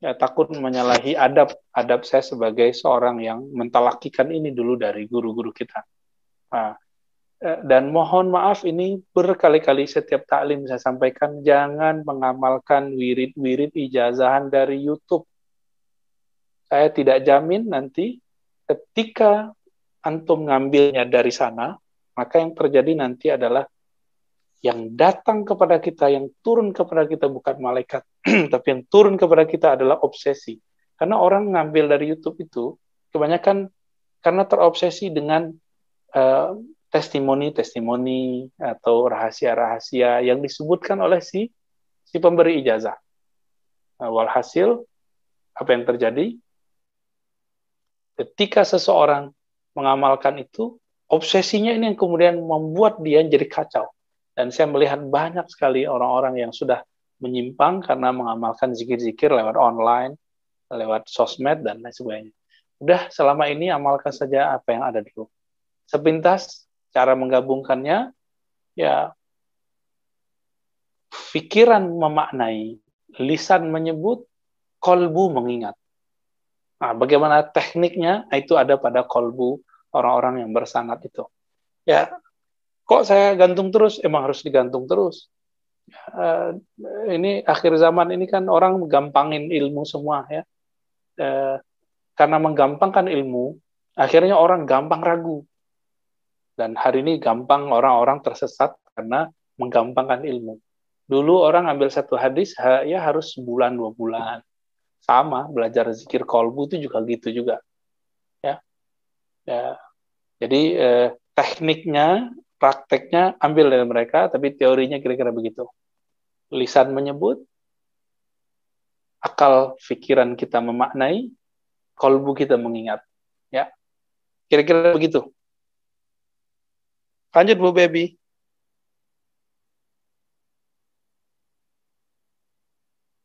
Ya, takut menyalahi adab saya sebagai seorang yang mentalakikan ini dulu dari guru-guru kita. Nah, dan mohon maaf, ini berkali-kali setiap taklim saya sampaikan, jangan mengamalkan wirid-wirid ijazahan dari YouTube. Saya tidak jamin nanti ketika antum ngambilnya dari sana, maka yang terjadi nanti adalah yang datang kepada kita, yang turun kepada kita bukan malaikat, tapi yang turun kepada kita adalah obsesi. Karena orang ngambil dari YouTube itu, kebanyakan karena terobsesi dengan testimoni atau rahasia-rahasia yang disebutkan oleh si pemberi ijazah. Walhasil, apa yang terjadi? Ketika seseorang mengamalkan itu, obsesinya ini yang kemudian membuat dia jadi kacau. Dan saya melihat banyak sekali orang-orang yang sudah menyimpang karena mengamalkan zikir-zikir lewat online, lewat sosmed, dan lain sebagainya. Udah, selama ini amalkan saja apa yang ada dulu. Sepintas, cara menggabungkannya, ya, pikiran memaknai, lisan menyebut, kolbu mengingat. Nah, bagaimana tekniknya? Itu ada pada kolbu orang-orang yang bersanad itu. Ya, kok saya gantung terus? Emang harus digantung terus. Ini akhir zaman ini kan orang gampangin ilmu semua ya. Karena menggampangkan ilmu, akhirnya orang gampang ragu. Dan hari ini gampang orang-orang tersesat karena menggampangkan ilmu. Dulu orang ambil satu hadis ya harus sebulan 2 bulan. Sama belajar zikir kolbu itu juga gitu juga. Ya. Ya. Jadi tekniknya, prakteknya ambil dari mereka, tapi teorinya kira-kira begitu. Lisan menyebut, akal pikiran kita memaknai, kolbu kita mengingat. Ya. Kira-kira begitu. Lanjut Bu Baby.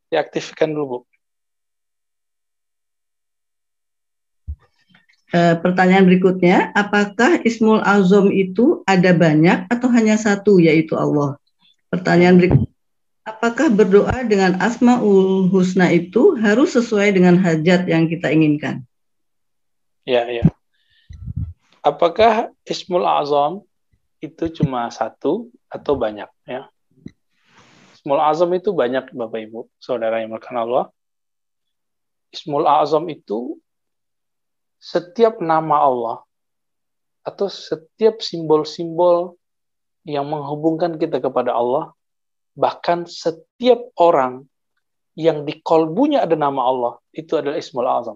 Diaktifkan dulu, Bu. Pertanyaan berikutnya, apakah Ismul Azam itu ada banyak atau hanya satu, yaitu Allah? Pertanyaan berikutnya, apakah berdoa dengan Asmaul Husna itu harus sesuai dengan hajat yang kita inginkan? Ya. Apakah Ismul Azam itu cuma satu atau banyak? Ya. Ismul Azam itu banyak, Bapak Ibu, saudara yang dimuliakan Allah. Ismul Azam itu setiap nama Allah atau setiap simbol-simbol yang menghubungkan kita kepada Allah, bahkan setiap orang yang di kolbunya ada nama Allah, itu adalah Ismul Azam.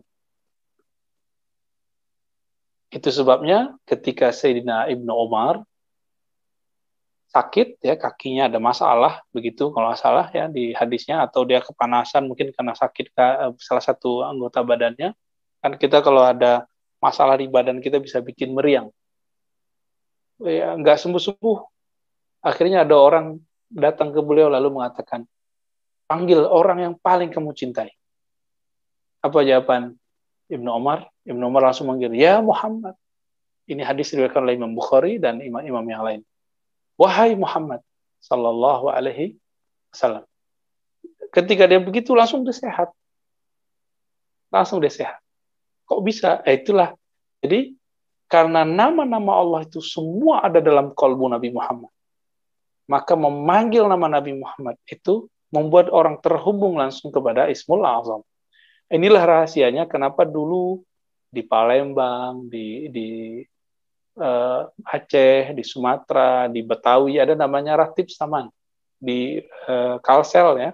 Itu sebabnya ketika Sayyidina Ibnu Umar sakit, ya kakinya ada masalah, begitu kalau nggak salah ya di hadisnya, atau dia kepanasan mungkin karena sakit salah satu anggota badannya. Kan kita kalau ada masalah di badan kita bisa bikin meriang. Ya, nggak sembuh-sembuh. Akhirnya ada orang datang ke beliau lalu mengatakan, panggil orang yang paling kamu cintai. Apa jawaban Ibnu Umar? Ibnu Umar langsung manggil, ya Muhammad. Ini hadis diriwayatkan oleh Imam Bukhari dan imam-imam yang lain. Wahai Muhammad sallallahu alaihi wasallam. Ketika dia begitu langsung dia sehat. Langsung dia sehat. Kok bisa? Itulah. Jadi karena nama-nama Allah itu semua ada dalam kalbu Nabi Muhammad. Maka memanggil nama Nabi Muhammad itu membuat orang terhubung langsung kepada Ismul Azam. Inilah rahasianya kenapa dulu di Palembang, di Aceh, di Sumatera, di Betawi ada namanya Ratib Saman. Di Kalsel ya,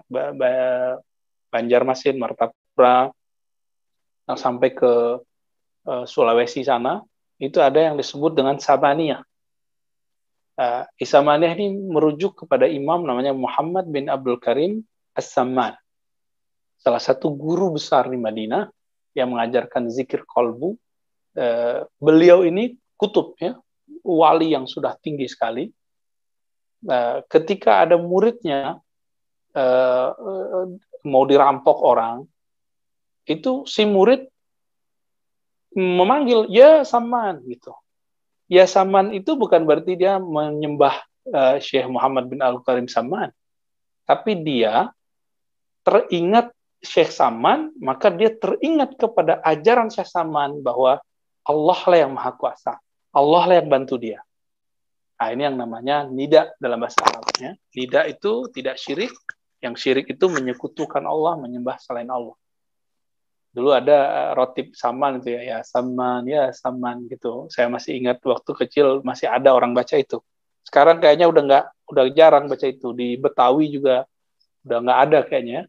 Banjarmasin, Martapura, sampai ke Sulawesi sana, itu ada yang disebut dengan Samaniyah. Samaniyah ini merujuk kepada imam namanya Muhammad bin Abdul Karim As-Samman. Salah satu guru besar di Madinah yang mengajarkan zikir kolbu. Beliau ini kutub, ya, wali yang sudah tinggi sekali. Ketika ada muridnya mau dirampok orang, itu si murid memanggil ya Saman gitu. Ya Saman itu bukan berarti dia menyembah Syekh Muhammad bin Abdul Karim Saman, tapi dia teringat Syekh Saman, maka dia teringat kepada ajaran Syekh Saman bahwa Allah lah yang maha kuasa, Allah lah yang bantu dia. Nah, ini yang namanya nida dalam bahasa Arabnya. Nida itu tidak syirik, yang syirik itu menyekutukan Allah, menyembah selain Allah. Dulu ada rotib Saman itu ya Saman gitu. Saya masih ingat waktu kecil masih ada orang baca itu. Sekarang kayaknya udah jarang baca itu. Di Betawi juga udah nggak ada kayaknya.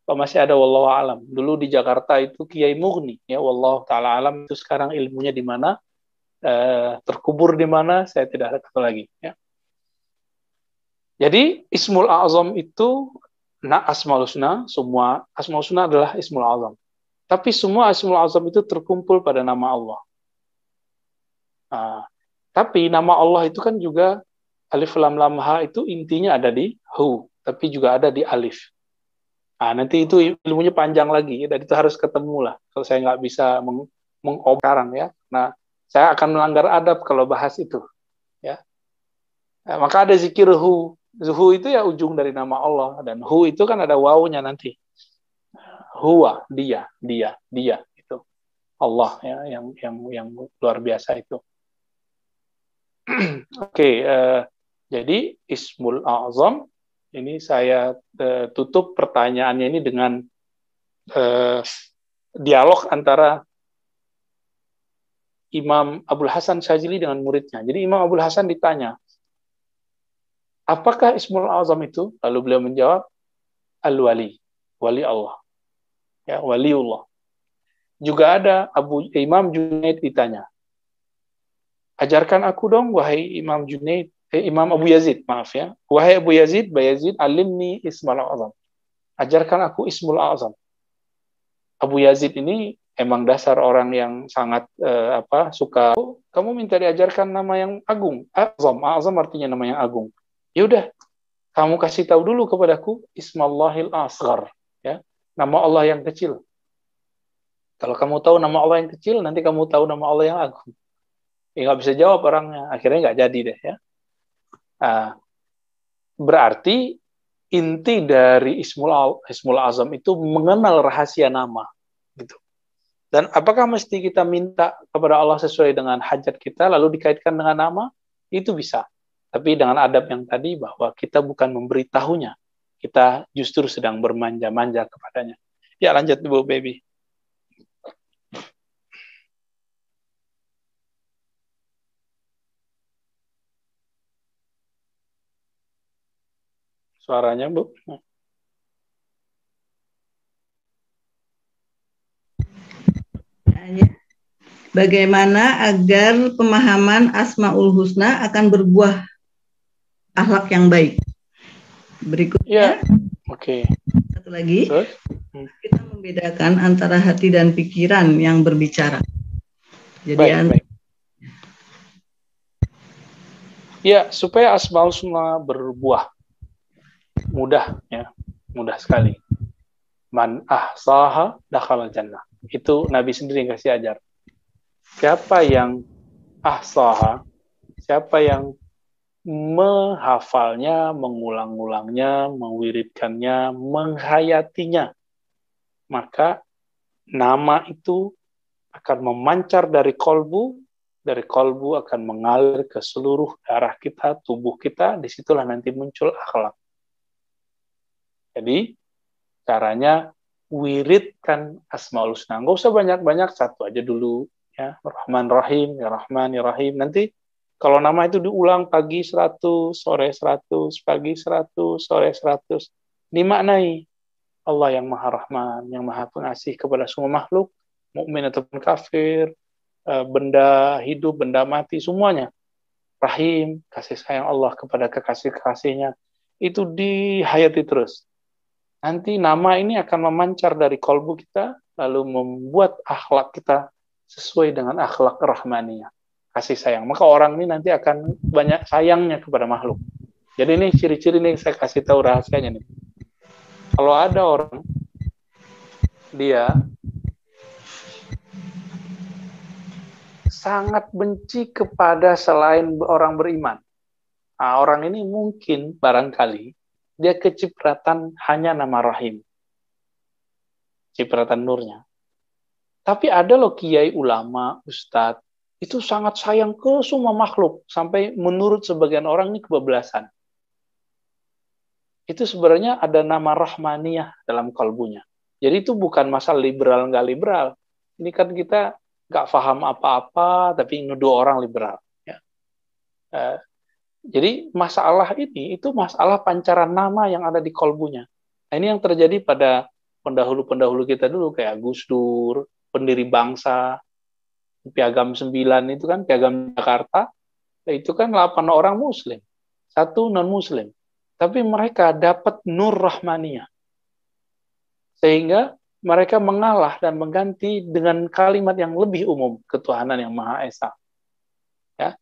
Kalau masih ada wallahu alam. Dulu di Jakarta itu Kiai Mughni ya wallahu taala alam, itu sekarang ilmunya di mana, terkubur di mana, saya tidak tahu lagi ya. Jadi Ismul Azam itu Asmaul Husna, semua Asmaul Husna adalah Ismul Azam. Tapi semua Ismul Azam itu terkumpul pada nama Allah. Tapi nama Allah itu kan juga alif lam lam ha itu intinya ada di hu, tapi juga ada di alif. Nanti itu ilmunya panjang lagi, dan itu harus ketemu lah. Kalau saya nggak bisa mengobrol ya, nah saya akan melanggar adab kalau bahas itu. Ya, maka ada zikir hu. Hu itu ya ujung dari nama Allah, dan hu itu kan ada wawunya nanti. Huwa, dia itu Allah ya, yang luar biasa itu. Oke, jadi Ismul Azam ini saya tutup pertanyaannya ini dengan dialog antara Imam Abul Hasan Syadzili dengan muridnya. Jadi Imam Abul Hasan ditanya, apakah Ismul Azam itu? Lalu beliau menjawab, Al-Wali, wali Allah. Ya, waliullah. Juga ada Imam Junaid ditanya, ajarkan aku dong, wahai Imam Junaid, Imam Abu Yazid, maaf ya. Wahai Abu Yazid, Bayazid, alimni Ismul Azam. Ajarkan aku Ismul Azam. Abu Yazid ini emang dasar orang yang sangat suka. Kamu minta diajarkan nama yang agung. Azam, Azam artinya nama yang agung. Ya udah, kamu kasih tahu dulu kepadaku Ismallahil Asghar, ya. Nama Allah yang kecil. Kalau kamu tahu nama Allah yang kecil, nanti kamu tahu nama Allah yang agung. Ya nggak bisa jawab orangnya. Akhirnya nggak jadi deh, ya. Berarti inti dari Ismul Azam itu mengenal rahasia nama, gitu. Dan apakah mesti kita minta kepada Allah sesuai dengan hajat kita lalu dikaitkan dengan nama? Itu bisa. Tapi dengan adab yang tadi bahwa kita bukan memberitahunya, kita justru sedang bermanja-manja kepadanya. Ya, lanjut Bu Baby. Suaranya, Bu. Bagaimana agar pemahaman Asmaul Husna akan berbuah akhlak yang baik? Berikutnya, oke. Satu lagi, kita membedakan antara hati dan pikiran yang berbicara. Jadi baik. Ya, supaya Asmaul Husna berbuah mudah, ya, mudah sekali. Man ahsaha dakhala jannah. Itu Nabi sendiri yang kasih ajar. Siapa yang ahsaha, siapa yang menghafalnya, mengulang-ulangnya, mewiridkannya, menghayatinya, maka nama itu akan memancar dari kolbu akan mengalir ke seluruh darah kita, tubuh kita, disitulah nanti muncul akhlak. Jadi, caranya wiridkan Asmaul Husna. Nggak usah banyak-banyak, satu aja dulu. Ya, Rahman Rahim, ya Rahman, ya Rahim. Nanti kalau nama itu diulang pagi 100, sore 100, pagi 100, sore 100. Dimaknai Allah yang Maha Rahman, yang Maha Pengasih kepada semua makhluk, mukmin ataupun kafir, benda hidup, benda mati, semuanya. Rahim, kasih sayang Allah kepada kekasih-kekasihnya. Itu dihayati terus. Nanti nama ini akan memancar dari kolbu kita, lalu membuat akhlak kita sesuai dengan akhlak rahmaniyah, kasih sayang. Maka orang ini nanti akan banyak sayangnya kepada makhluk. Jadi ini ciri-ciri nih, saya kasih tahu rahasianya nih. Kalau ada orang, dia sangat benci kepada selain orang beriman. Nah, orang ini mungkin, barangkali, dia kecipratan hanya nama Rahim. Cipratan nurnya. Tapi ada loh kiai ulama, ustadz, itu sangat sayang ke semua makhluk. Sampai menurut sebagian orang ini kebablasan. Itu sebenarnya ada nama Rahmaniyah dalam kalbunya. Jadi itu bukan masalah liberal nggak liberal. Ini kan kita nggak paham apa-apa, tapi nuduh orang liberal. Ya. Jadi masalah ini itu masalah pancaran nama yang ada di kolbunya. Nah, ini yang terjadi pada pendahulu-pendahulu kita dulu kayak Gus Dur, pendiri bangsa, Piagam 9 itu kan, Piagam Jakarta, itu kan 8 orang muslim, 1 non-muslim. Tapi mereka dapat nur rahmaniyah. Sehingga mereka mengalah dan mengganti dengan kalimat yang lebih umum, ketuhanan yang Maha Esa. Ya.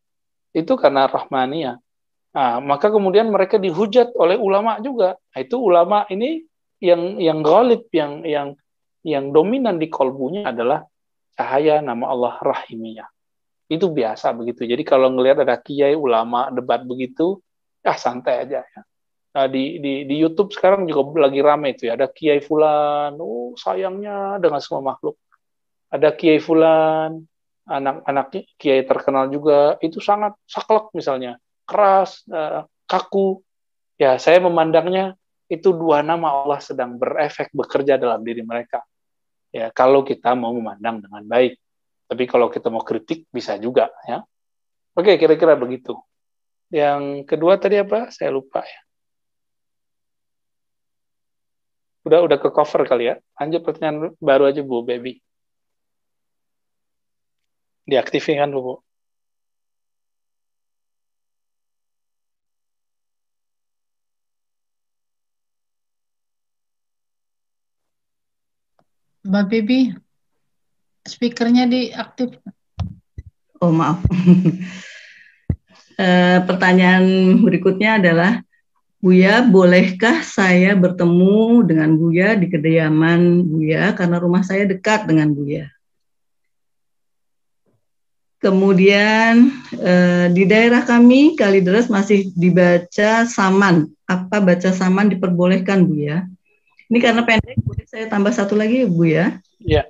Itu karena rahmaniyah. Nah, maka kemudian mereka dihujat oleh ulama juga. Nah, itu ulama ini yang ghalib, yang dominan di kolbunya adalah cahaya nama Allah Rahimiyah. Itu biasa begitu. Jadi kalau ngelihat ada kiai ulama debat begitu, santai aja ya. Nah, di YouTube sekarang juga lagi ramai itu ya. Ada kiai fulan, sayangnya dengan semua makhluk. Ada kiai fulan, anak-anak kiai terkenal juga, itu sangat saklek misalnya. Keras, kaku. Ya, saya memandangnya itu 2 nama Allah sedang berefek bekerja dalam diri mereka. Ya, kalau kita mau memandang dengan baik. Tapi kalau kita mau kritik bisa juga, ya. Oke, kira-kira begitu. Yang kedua tadi apa? Saya lupa ya. Udah ke cover kali ya. Lanjut pertanyaan baru aja Bu Baby. Diaktifkan dulu Bu. Mbak Baby, speakernya diaktif. Oh maaf. Pertanyaan berikutnya adalah, Buya, bolehkah saya bertemu dengan Buya di kediaman Buya karena rumah saya dekat dengan Buya? Kemudian di daerah kami Kalideres masih dibaca saman. Apa baca saman diperbolehkan Buya? Ini karena pendek, boleh saya tambah satu lagi Buya? Ya.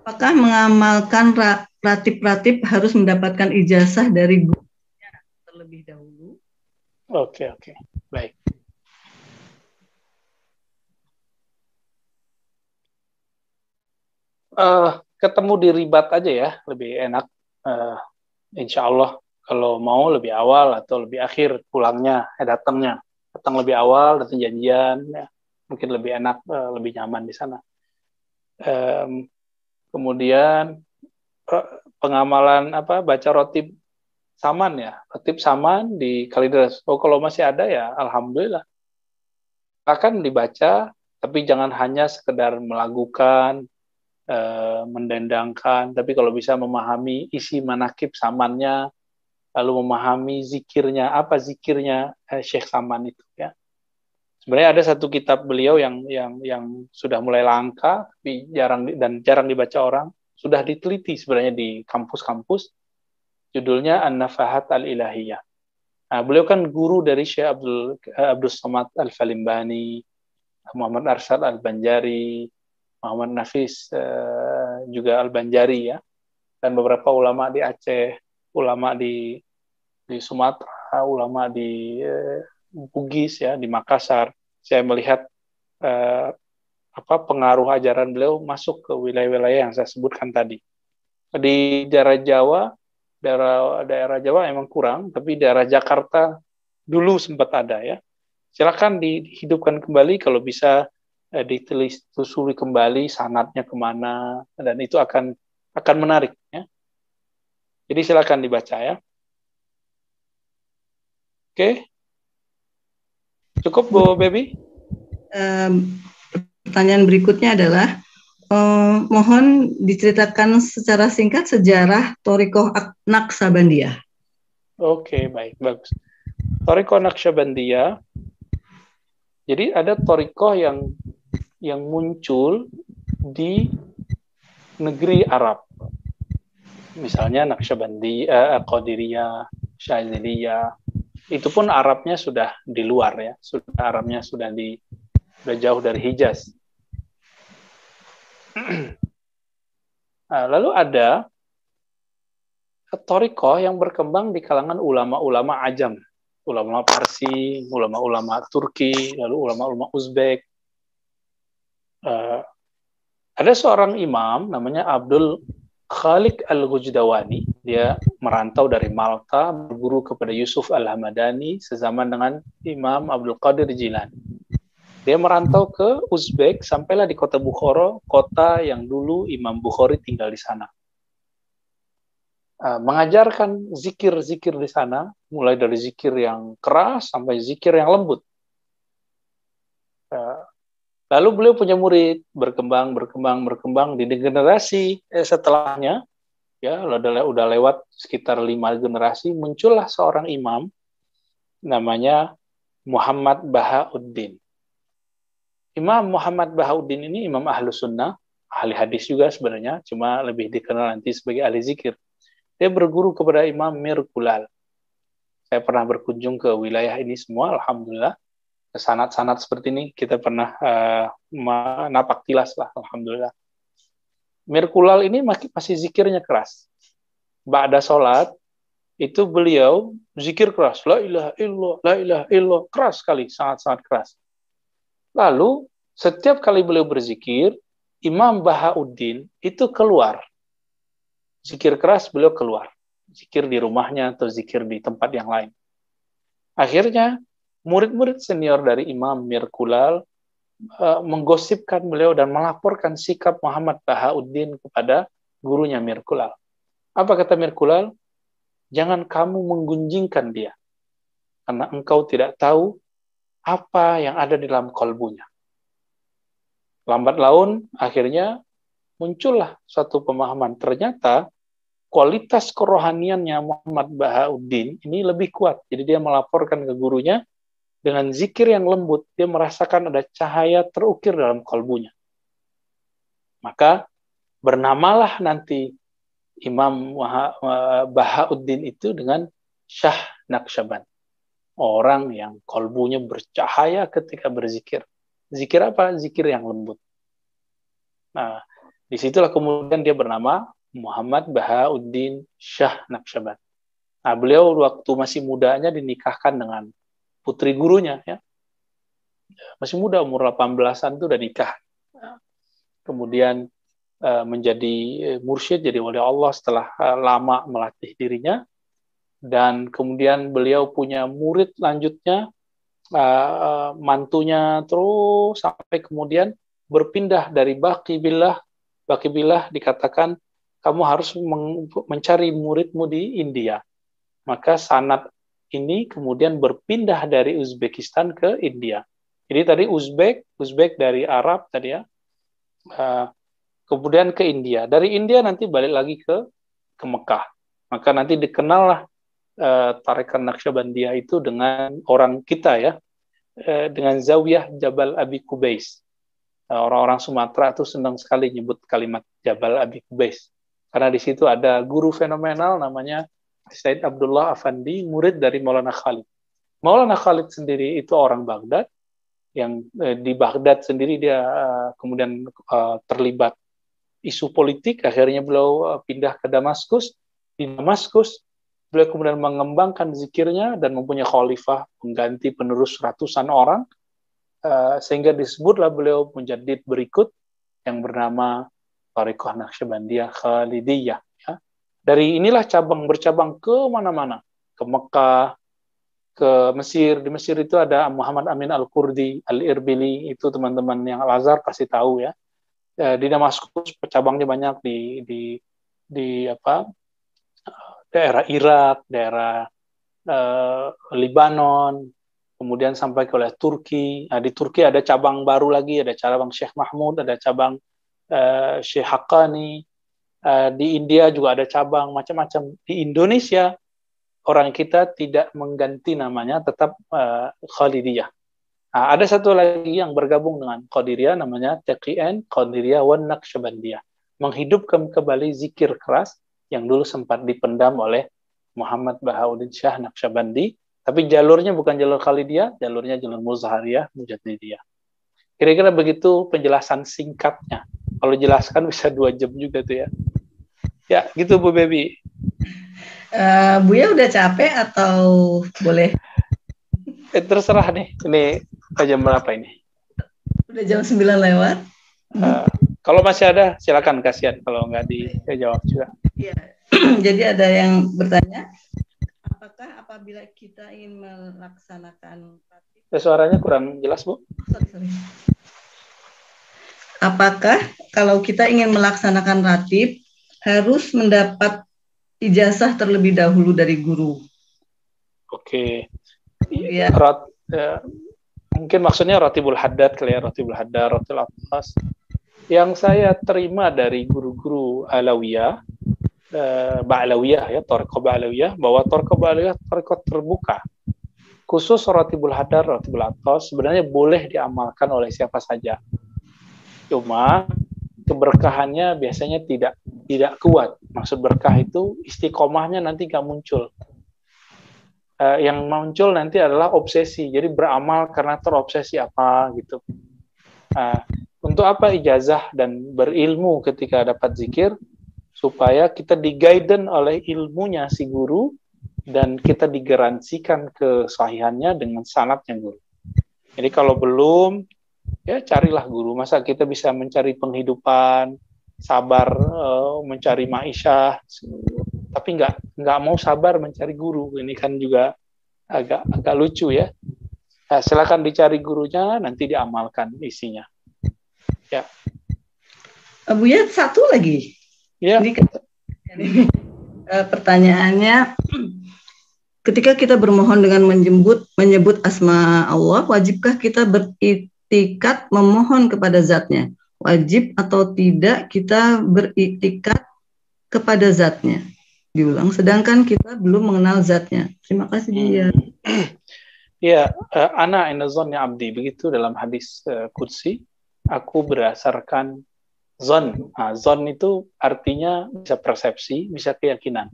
Apakah mengamalkan ratib-ratib harus mendapatkan ijazah dari gurunya terlebih dahulu? Oke. Baik. Ketemu di ribat aja ya, lebih enak. Insya Allah kalau mau lebih awal atau lebih akhir pulangnya, datang lebih awal, datang janjian, ya. Mungkin lebih enak, lebih nyaman di sana. Kemudian pengamalan baca rotib saman ya, rotib saman di Kalideres. Oh, kalau masih ada ya, alhamdulillah. Akan dibaca, tapi jangan hanya sekedar melakukan, mendendangkan, tapi kalau bisa memahami isi manakib samannya, lalu memahami zikirnya, apa zikirnya Syekh Saman itu ya. Sebenarnya ada satu kitab beliau yang sudah mulai langka, tapi jarang dibaca orang, sudah diteliti sebenarnya di kampus-kampus, judulnya An-Nafahat Al-Ilahiyah. Nah, beliau kan guru dari Syekh Abdul Somad Al-Falimbani, Muhammad Arsyad Al-Banjari, Muhammad Nafis juga Al-Banjari ya, dan beberapa ulama di Aceh, ulama di Sumatera, ulama di Bugis ya, di Makassar. Saya melihat pengaruh ajaran beliau masuk ke wilayah-wilayah yang saya sebutkan tadi. Di daerah Jawa emang kurang, tapi daerah Jakarta dulu sempat ada ya. Silakan dihidupkan kembali kalau bisa, ditelusuri kembali sanadnya kemana, dan itu akan menarik ya. Jadi silakan dibaca ya. Oke. Cukup Bu Baby? Pertanyaan berikutnya adalah, mohon diceritakan secara singkat sejarah Thariqah Naqsabandiyah. Oke, baik, bagus. Thariqah Naqsabandiyah. Jadi ada thariqah yang muncul di negeri Arab. Misalnya Naqsabandiyah, Qadiriyah, Syadziliyah. Itu pun Arabnya sudah di luar ya. Arabnya sudah jauh dari Hijaz. Lalu ada thariqah yang berkembang di kalangan ulama-ulama Ajam, ulama Parsi, ulama-ulama Turki, lalu ulama-ulama Uzbek. Ada seorang imam namanya Abdul Khaliq Al-Ghujdawani. Dia merantau dari Malta, berguru kepada Yusuf Al-Hamadani, sezaman dengan Imam Abdul Qadir Jilani. Dia merantau ke Uzbek, sampailah di kota Bukhara, kota yang dulu Imam Bukhari tinggal di sana. Mengajarkan zikir-zikir di sana, mulai dari zikir yang keras sampai zikir yang lembut. Lalu beliau punya murid, berkembang di generasi setelahnya, ya udah lewat sekitar 5 generasi, muncullah seorang imam namanya Muhammad Bahauddin. Imam Muhammad Bahauddin ini imam Ahlus Sunnah, ahli hadis juga sebenarnya, cuma lebih dikenal nanti sebagai ahli zikir. Dia berguru kepada Imam Mirkulal. Saya pernah berkunjung ke wilayah ini semua, alhamdulillah. Sanad-sanad seperti ini kita pernah napak tilas lah, alhamdulillah. Mirkulal ini masih zikirnya keras. Ba'da sholat, itu beliau zikir keras. La ilaha illallah, la ilaha illallah. Keras sekali, sangat-sangat keras. Lalu, setiap kali beliau berzikir, Imam Bahauddin itu keluar. Zikir keras beliau keluar. Zikir di rumahnya atau zikir di tempat yang lain. Akhirnya murid-murid senior dari Imam Mirkulal menggosipkan beliau dan melaporkan sikap Muhammad Bahauddin kepada gurunya Mirkulal. Apa kata Mirkulal? Jangan kamu menggunjingkan dia, karena engkau tidak tahu apa yang ada di dalam kolbunya. Lambat laun, akhirnya muncullah suatu pemahaman. Ternyata kualitas kerohaniannya Muhammad Bahauddin ini lebih kuat. Jadi dia melaporkan ke gurunya, dengan zikir yang lembut, dia merasakan ada cahaya terukir dalam kolbunya. Maka bernamalah nanti Imam Bahauddin itu dengan Syah Naqsyaband. Orang yang kolbunya bercahaya ketika berzikir. Zikir apa? Zikir yang lembut. Nah, disitulah kemudian dia bernama Muhammad Bahauddin Syah Naqsyaband. Nah, beliau waktu masih mudanya dinikahkan dengan putri gurunya, ya. Masih muda, umur 18-an itu udah nikah. Kemudian menjadi mursyid, jadi wali Allah setelah lama melatih dirinya. Dan kemudian beliau punya murid lanjutnya, mantunya, terus sampai kemudian berpindah dari Baqi Billah. Baqi Billah dikatakan kamu harus mencari muridmu di India. Maka sanad ini kemudian berpindah dari Uzbekistan ke India. Jadi tadi Uzbek dari Arab tadi, ya. Kemudian ke India. Dari India nanti balik lagi ke Mekah. Maka nanti dikenallah Tarekat Naqsyabandiyah itu dengan orang kita, ya, dengan Zawiyah Jabal Abi Kubais. Orang-orang Sumatera itu senang sekali nyebut kalimat Jabal Abi Kubais. Karena di situ ada guru fenomenal namanya Said Abdullah Afandi, murid dari Maulana Khalid. Maulana Khalid sendiri itu orang Baghdad, yang di Baghdad sendiri dia kemudian terlibat isu politik, akhirnya beliau pindah ke Damaskus. Di Damaskus, beliau kemudian mengembangkan zikirnya dan mempunyai khalifah pengganti penerus ratusan orang, sehingga disebutlah beliau mujaddid berikut yang bernama Thariqah Naqsyabandiyah Khalidiyah. Ya. Dari inilah bercabang ke mana-mana, ke Mekah, ke Mesir. Di Mesir itu ada Muhammad Amin Al-Kurdi, Al-Irbili, itu teman-teman yang Al-Azhar pasti tahu, ya. Di Damaskus cabangnya banyak, di daerah Irak, daerah Libanon, kemudian sampai ke wilayah Turki. Nah, di Turki ada cabang baru lagi, ada cabang Syekh Mahmud, ada cabang Syekh Haqqani. Di India juga ada cabang macam-macam. Di Indonesia orang kita tidak mengganti namanya, tetap Khalidiyah. Nah, ada satu lagi yang bergabung dengan Qadiriyah, namanya TQN Qadiriyah wan Naqsyabandiyah, menghidupkan kembali zikir keras yang dulu sempat dipendam oleh Muhammad Bahauddin Syah Naqsyabandi, tapi jalurnya bukan jalur Khalidiyah, jalurnya jalur Muzhariyah Mujaddidiyah. Kira-kira begitu penjelasan singkatnya. Kalau jelaskan bisa 2 jam juga tuh, ya. Ya, gitu Bu Baby. Buya udah capek atau boleh? Terserah nih. Ini jam berapa ini? Udah jam 9 lewat. Kalau masih ada, silakan, kasihan kalau nggak dijawab juga. Iya. Jadi ada yang bertanya, apakah apabila kita ingin melaksanakan Suaranya kurang jelas, Bu. Sorry. Apakah kalau kita ingin melaksanakan ratib harus mendapat ijazah terlebih dahulu dari guru? Oke. Ya. Mungkin maksudnya Ratibul Haddad kali, ya, Ratibul Haddad, Ratibul Atlas. Yang saya terima dari guru-guru Alawiyah, Ba'alawiyah, ya, Thariqah Ba'alawiyah, bahwa Thariqah Ba'alawiyah thariqah terbuka. Khusus Ratibul Haddad, Ratibul Atlas sebenarnya boleh diamalkan oleh siapa saja. Cuma keberkahannya biasanya tidak kuat. Maksud berkah itu istiqomahnya nanti nggak muncul. Yang muncul nanti adalah obsesi. Jadi beramal karena terobsesi apa gitu. Untuk apa ijazah dan berilmu ketika dapat zikir? Supaya kita di-guidance oleh ilmunya si guru dan kita digaransikan kesahihannya dengan sanadnya guru. Jadi kalau belum, ya carilah guru. Masa kita bisa mencari penghidupan, sabar mencari ma'isyah, tapi nggak mau sabar mencari guru. Ini kan juga agak lucu ya. Nah, silakan dicari gurunya, nanti diamalkan isinya. Ya. Buya, satu lagi. Ya. Ini pertanyaannya, ketika kita bermohon dengan menyebut asma Allah, wajibkah kita beriktikat memohon kepada zatnya? Wajib atau tidak kita beriktikat kepada zatnya? Diulang, sedangkan kita belum mengenal zatnya. Terima kasih dia. Ya, ana inna dhanni abdi, begitu dalam hadis qudsi, aku berdasarkan zon. Nah, zon itu artinya bisa persepsi, bisa keyakinan.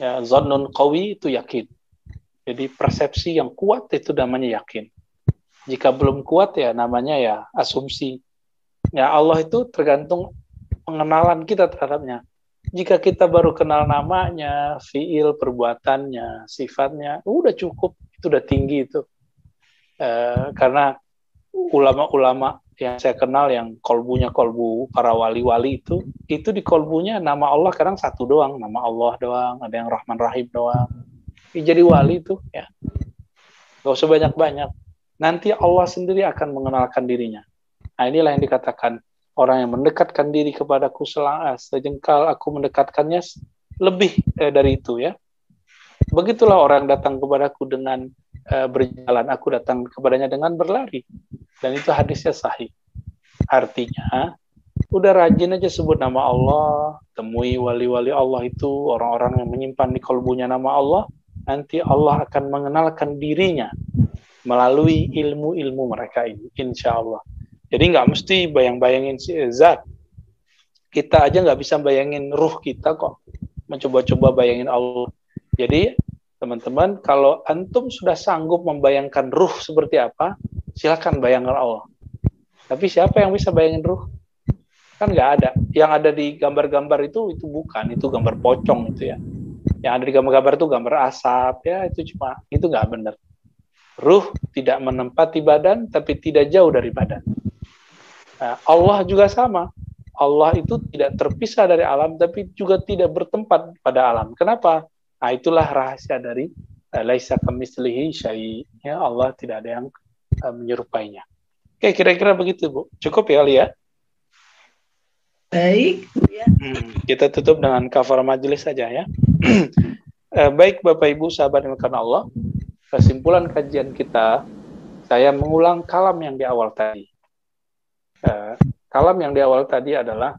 Ya, zonnun qawi itu yakin. Jadi persepsi yang kuat itu namanya yakin. Jika belum kuat ya namanya ya asumsi. Ya, Allah itu tergantung pengenalan kita terhadapnya. Jika kita baru kenal namanya, fiil, perbuatannya, sifatnya, udah cukup, itu udah tinggi itu. Karena ulama-ulama yang saya kenal yang kolbunya kolbu para wali-wali itu di kolbunya nama Allah kadang satu doang, nama Allah doang, ada yang Rahman Rahim doang. Jadi wali itu ya. Gak usah banyak-banyak. Nanti Allah sendiri akan mengenalkan dirinya. Nah, inilah yang dikatakan orang yang mendekatkan diri kepadaku sejengkal, aku mendekatkannya lebih dari itu ya. Begitulah orang datang kepadaku dengan berjalan, aku datang kepadanya dengan berlari. Dan itu hadisnya sahih. Artinya, udah rajin aja sebut nama Allah, temui wali-wali Allah itu, orang-orang yang menyimpan di kolbunya nama Allah, nanti Allah akan mengenalkan dirinya melalui ilmu-ilmu mereka ini, insya Allah. Jadi nggak mesti bayang-bayangin zat. Kita aja nggak bisa bayangin ruh kita kok. Mencoba-coba bayangin Allah. Jadi teman-teman, kalau antum sudah sanggup membayangkan ruh seperti apa, silakan bayangkan Allah. Tapi siapa yang bisa bayangin ruh? Kan nggak ada. Yang ada di gambar-gambar itu bukan. Itu gambar pocong itu ya. Yang ada di gambar-gambar itu gambar asap. Ya itu nggak benar. Ruh tidak menempati badan, tapi tidak jauh dari badan. Nah, Allah juga sama. Allah itu tidak terpisah dari alam, tapi juga tidak bertempat pada alam. Kenapa? Nah, itulah rahasia dari laisa kamitslihi syai'. Ya, Allah tidak ada yang menyerupainya. Oke, kira-kira begitu, Bu. Cukup ya, Lia? Baik, ya. Kita tutup dengan kafar majelis saja ya. Baik, Bapak Ibu, sahabat yang karena Allah. Kesimpulan kajian kita, saya mengulang kalam yang di awal tadi. Kalam yang di awal tadi adalah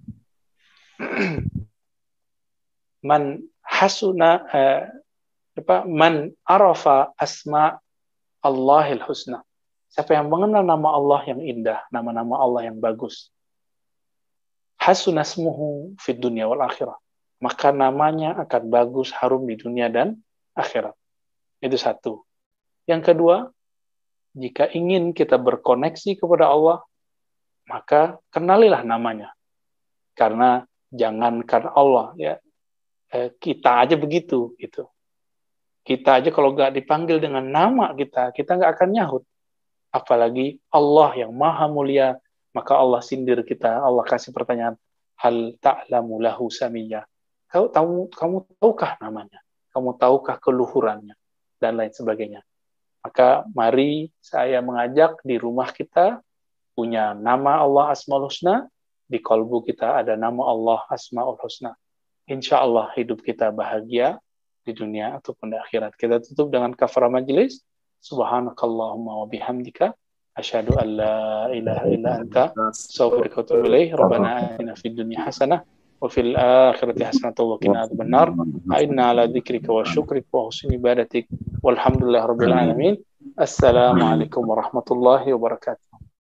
man hasuna man arafa asma Allahil husna. Siapa yang mengenal nama Allah yang indah, nama-nama Allah yang bagus. Hasuna ismuhu fid dunya wal akhirah. Maka namanya akan bagus, harum di dunia dan akhirat. Itu satu. Yang kedua, jika ingin kita berkoneksi kepada Allah, maka kenalilah namanya. Karena jangankan Allah, ya kita aja begitu. Gitu. Kita aja kalau nggak dipanggil dengan nama kita nggak akan nyahut. Apalagi Allah yang maha mulia, maka Allah sindir kita. Allah kasih pertanyaan, hal ta'lamu lahu samiyya. Kamu tahukah namanya? Kamu tahukah keluhurannya? Dan lain sebagainya. Maka mari saya mengajak di rumah kita punya nama Allah Asmaul Husna, di kalbu kita ada nama Allah Asmaul Husna. Insya Allah hidup kita bahagia di dunia ataupun di akhirat. Kita tutup dengan kafarah majelis. Subhanakallahumma wa bihamdika asyhadu an la ilaha illa anta astaghfiruka wa atubu ilaik. Rabbana atina fid dunya hasanah wa fil akhirati hasanah wa qina adzabannar. Inna ala dzikrika wa syukrika wa husni ibadatik walhamdulillahirabbil alamin. Assalamualaikum warahmatullahi wabarakatuh.